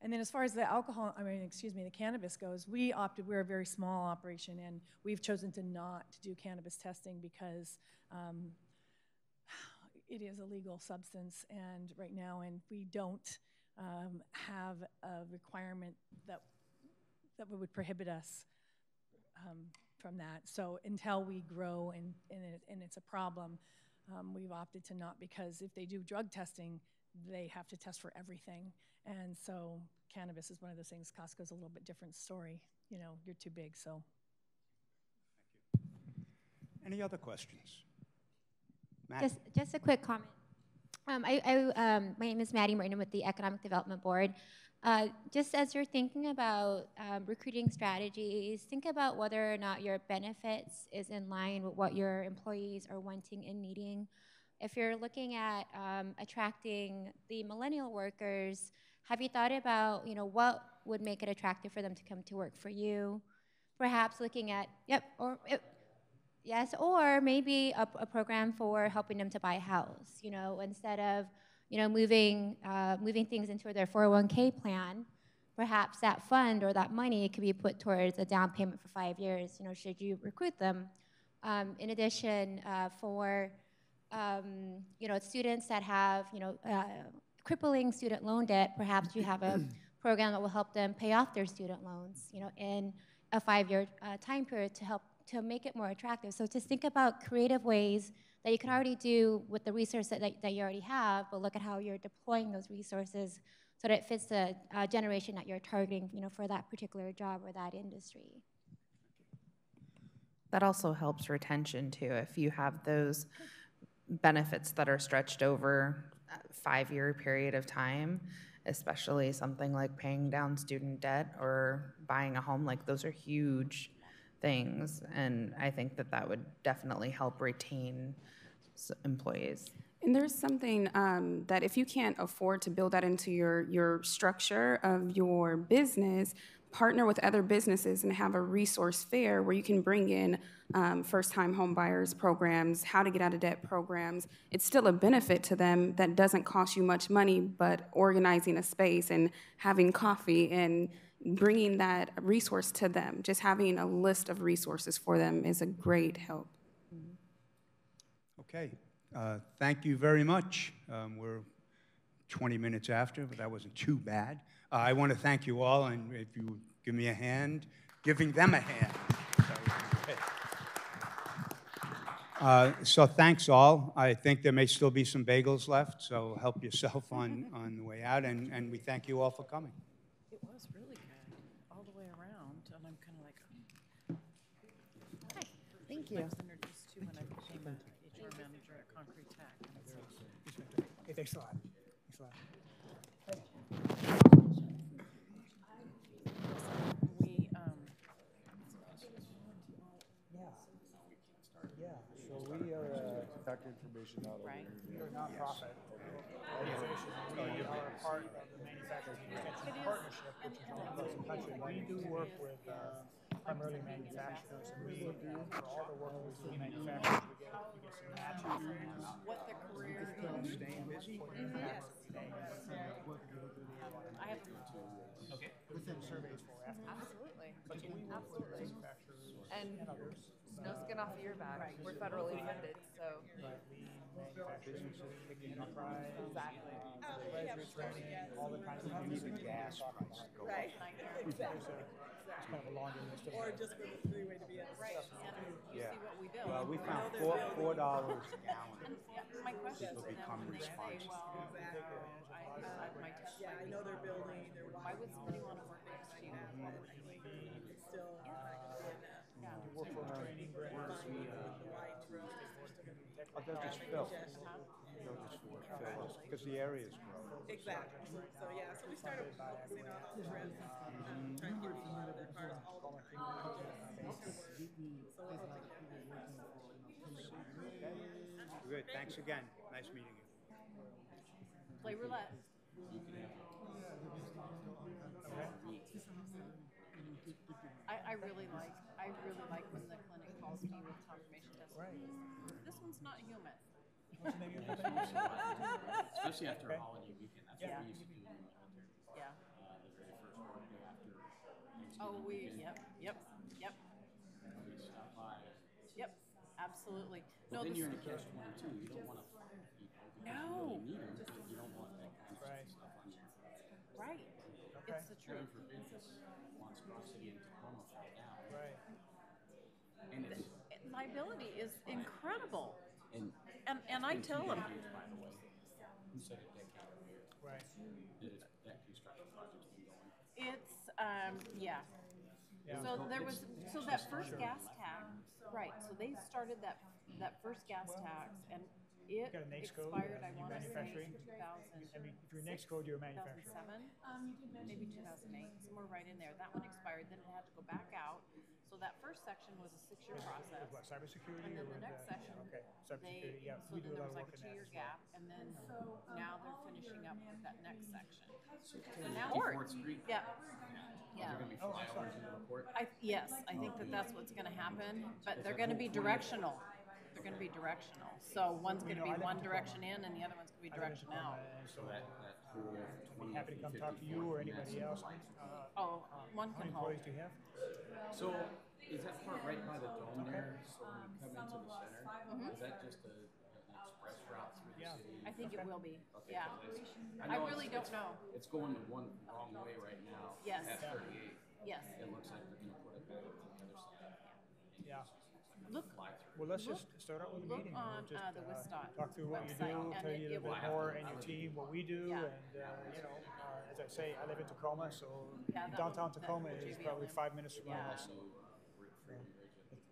and then as far as the the cannabis goes, we're a very small operation, and we've chosen to not do cannabis testing because it is a legal substance and right now, and we don't have a requirement that would prohibit us from that. So until we grow and it's a problem, we've opted to not, because if they do drug testing, they have to test for everything. And so cannabis is one of those things. Costco's a little bit different story. You know, you're too big, so. Thank you. Any other questions? Matt? Just a quick comment. My name is Maddie Martin with the Economic Development Board. Just as you're thinking about recruiting strategies, think about whether or not your benefits is in line with what your employees are wanting and needing. If you're looking at attracting the millennial workers, have you thought about, what would make it attractive for them to come to work for you? Perhaps looking at, yes, or maybe a program for helping them to buy a house, instead of, moving things into their 401k plan. Perhaps that fund or that money could be put towards a down payment for 5 years, should you recruit them. In addition, for students that have, crippling student loan debt, perhaps you have a program that will help them pay off their student loans, in a 5-year time period to make it more attractive. So just think about creative ways that you can already do with the resources that you already have, but look at how you're deploying those resources so that it fits the generation that you're targeting, for that particular job or that industry. That also helps retention too. If you have those benefits that are stretched over a 5-year period of time, especially something like paying down student debt or buying a home, like those are huge things. And I think that would definitely help retain employees. And there's something that if you can't afford to build that into your structure of your business, partner with other businesses and have a resource fair where you can bring in first-time home buyers programs, how to get out of debt programs. It's still a benefit to them that doesn't cost you much money, but organizing a space and having coffee and bringing that resource to them, just having a list of resources for them is a great help. Okay. Thank you very much. We're 20 minutes after, but that wasn't too bad. I want to thank you all, and if you give me a hand, giving them a hand. So thanks all. I think there may still be some bagels left, so help yourself on the way out, and we thank you all for coming. It was really good, all the way around, and I'm kind of like, hi, thank you. I was introduced to when I became a HR manager at Concrete Tech. Hey, thanks a lot. Thanks a lot. So we are contact information out of right. We're a nonprofit organization. We are part of the Manufacturers Extension Partnership, which is all across the country. We do work with primarily manufacturers, and we, for all the work we do with manufacturers, we get some matching grants. What the career is. Staying busy? Yes. I have Okay. Within surveys for after. Absolutely. But we work with manufacturers And others. no skin off your back. We're federally funded, so. Right, lean manufacturing, big enterprise. Exactly. Treasury training, all the kinds of things. The gas price to go Right. up. Exactly. It's kind of a laundry list of. Or just for the three-way to be at. right, and you Yeah. see what we build. Well, we I found know they're $4 building. a gallon. My question People to them become when they say, responsible. well, my test Yeah, I know they're building, they're why would somebody want to work at Extreme? It's still not gonna be enough. Yeah. Workforce training grants. Oh, they'll just fill. They'll just fill, because the areas grow. Exactly. So yeah, so we started focusing on all the rest, trying to get people out of their cars, all the projects. So we're hoping Good, thanks again. Nice meeting you. Play roulette. I really like when the clinic calls me with confirmation testimony. This one's not human. Especially after a holiday weekend. That's what we used to do in the military. Yeah. The very first work day after Thanksgiving. Oh, yep. We stop by. Yep, absolutely. But then you're in a catch-22. You don't want to fire people because you really need them, but you don't want that kind of stuff on you. Right. It's the truth. Heaven forbid this monstrosity in Tacoma falls down. Right. And it's Liability is incredible. and I tell them. By the way, who said it decade? Right. That construction project's been going. It's, yeah. So there was, so that first gas tax, right, so they started that first gas tax, and it Got a NAICS code, expired, I you're want to say, manufacturing. 2000. I mean, if you're NAICS code, you're a manufacturer. 2007, maybe 2008, somewhere right in there. That one expired, then it had to go back out. So that first section was a 6-year process. What, cybersecurity And or then the with next section, okay, they, cybersecurity, yeah, so we do then a there lot was of like work a in that 2-year as well. gap, and then now they're finishing up with that next section. So now, 54th Street. yeah. They're going to be flyovers into the port. Yes, I think that's what's going to happen, but they're going to be directional. They're going to be directional. So one's going to be one direction in, and the other one's going to be direction out. So that whole be happy to come talk to you or anybody else. One How many can hold. employees do you have? So is that part right by the dome there? So when you come into the center, is that just an express route through the city? I think it will be. Okay, Yeah. 'cause I really don't know. It's going the one wrong way right now. Yes. At 38. Yes. It looks like they're going to put it back on the other side. Yeah. Look. Well, let's just start out with a meeting. on We'll just the WISDOT talk through what you website, do, and tell you a it little bit will- more, and your team, what we do, Yeah. and as I say, I live in Tacoma, so Yeah, that downtown one- Tacoma that is JVL probably is- 5 minutes from my yeah. house.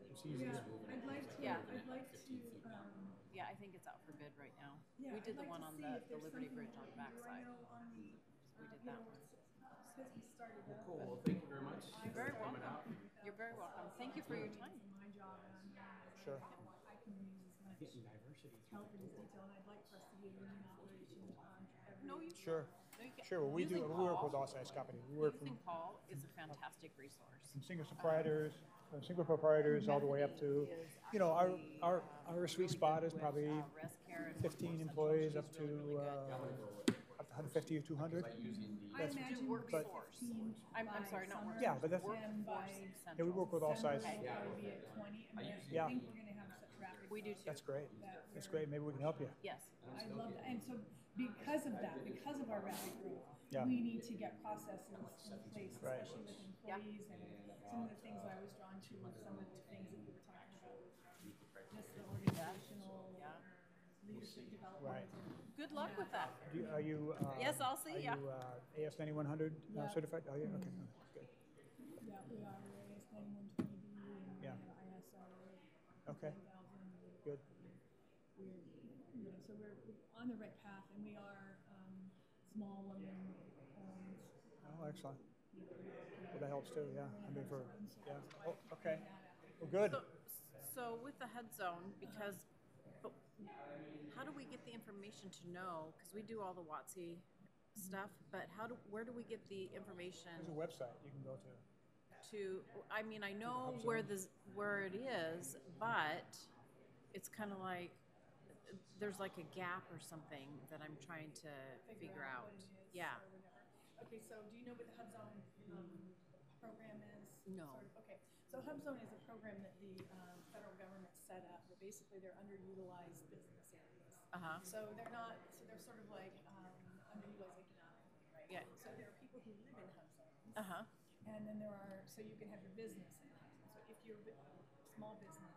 It's easy. Yeah. Yeah, I think it's out for bid right now. We did the one on the Liberty Bridge on the backside. We did that one. Cool. Well, thank you very much. You're very welcome. You're very welcome. Thank you for your time. Sure. help in this detail, and I'd like for us to be a union operation on every. No, you. Sure. No, you can't. Sure, well, we Using work with Paul- all size companies. We work Using from Paul is a fantastic resource. single proprietors all the way up to, you know, our sweet spot is probably 15 employees up to 150 or 200. I That's- imagine work but- 15 I'm by sorry, not summer, work. Yeah, but that's- and by Yeah, we work with all December, sizes. we'll probably be at 20. I mean, Yeah. I think we're gonna have such rapid. We do growth too. That's great. that That's we're- great. Maybe we can help you. Yes. I love that, and so because of that, because of our rapid growth, Yeah. we need to get processes in place, Right. especially with employees, and some of the things I was drawn to were some of the things that you were talking about, just the organizational leadership development. Right. Good luck with that. Are you? Yes, I'll see Are ya. you AS 9100 Yeah. certified? Oh, yeah, okay, good. Yeah, we are, we're AS 9120B, and we Yeah. have ISO Okay. 10,000. Good. We're, you know, so we're on the right path, and we are small women owned. Oh, excellent. Well, that helps too, yeah. I mean, yeah. Oh, okay. Well, good. So with the head zone, because, but how do we get the information to know? Because we do all the WOTC stuff, but where do we get the information? There's a website you can go to. I mean, I know where it is, but it's kind of like, there's like a gap or something that I'm trying to figure out. What it is Yeah. or whatever. Okay, so do you know what the HubZone program is? No. Sort of? Okay, so HubZone is a program that the federal government set up, where basically they're underutilized business areas. Uh-huh. So they're sort of like underutilized economically, right? Yeah. So there are people who live in HubZones. Uh-huh. And then so you can have your business in a HubZone. So if you're a small business,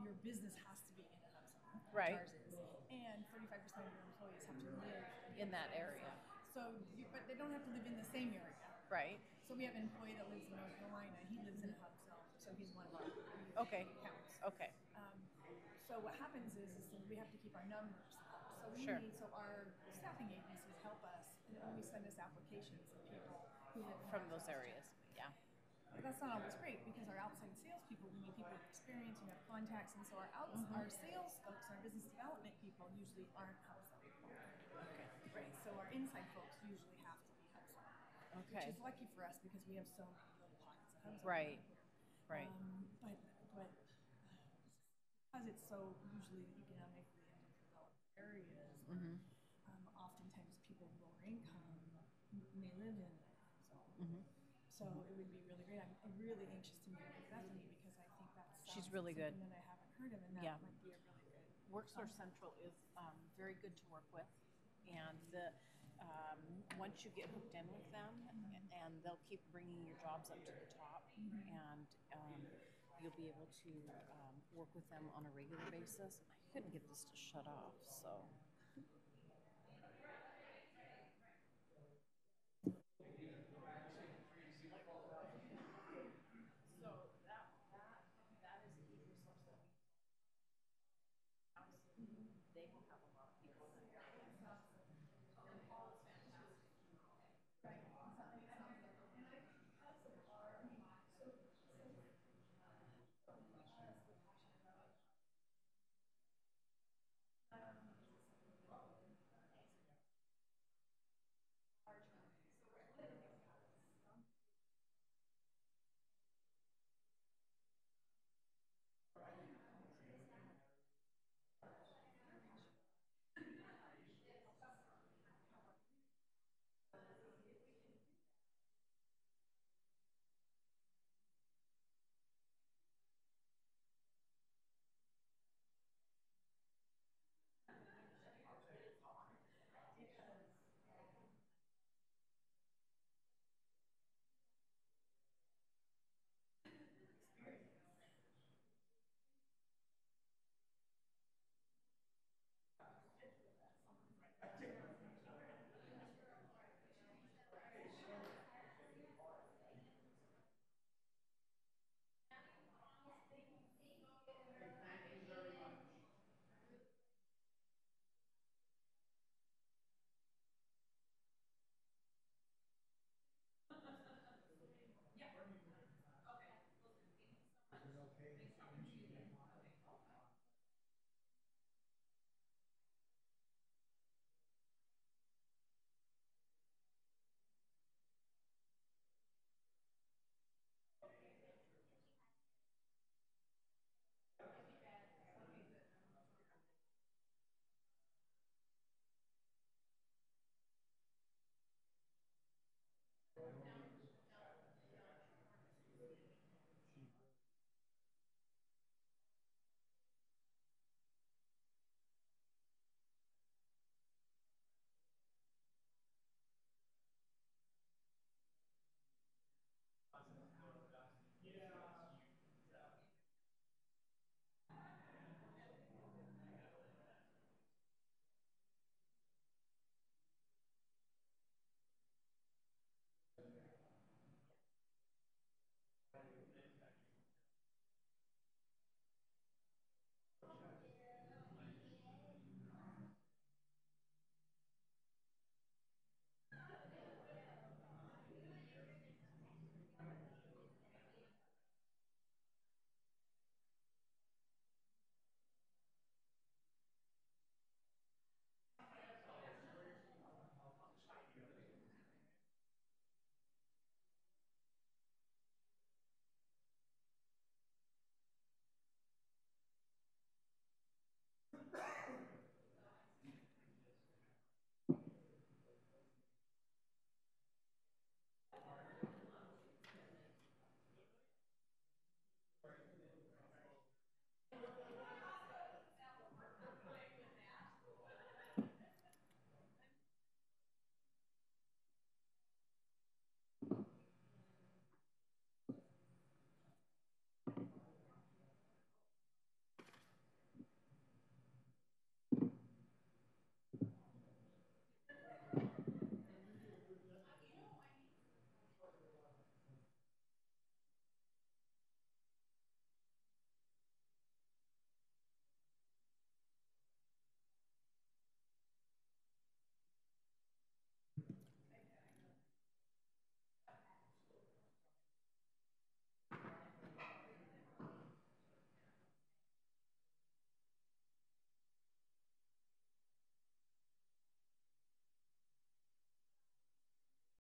your business has to be in a HubZone. which Right. ours is. And 35% of your employees have to live In that area. So, but they don't have to live in the same area. Right. So we have an employee that lives in North Carolina. He lives in a hub zone, so he's one of our Okay. accounts. Okay. So what happens is that we have to keep our numbers up. So we Sure. so our staffing agencies help us and only send us applications of people who live in From hub those zones. areas. Yeah. But that's not always great because our outside salespeople, we need people with experience and have contacts, and so our sales folks, our business development people usually aren't hub zone. Okay. Right. So our inside folks usually have to be hub zone. Okay. Which is lucky for us because we have so many little pockets of hub zone. Right. Right. But because it's so usually economically underdeveloped areas, oftentimes people with lower income may live in a hub zone. So it would be really great. I'm really anxious to meet with Bethany because I think that's She's really good. something that I haven't heard of, and that Yeah. might be a really good. WorkSource Central is very good to work with, and once you get hooked in with them, and they'll keep bringing your jobs up to the top, and you'll be able to work with them on a regular basis. I couldn't get this to shut off, so.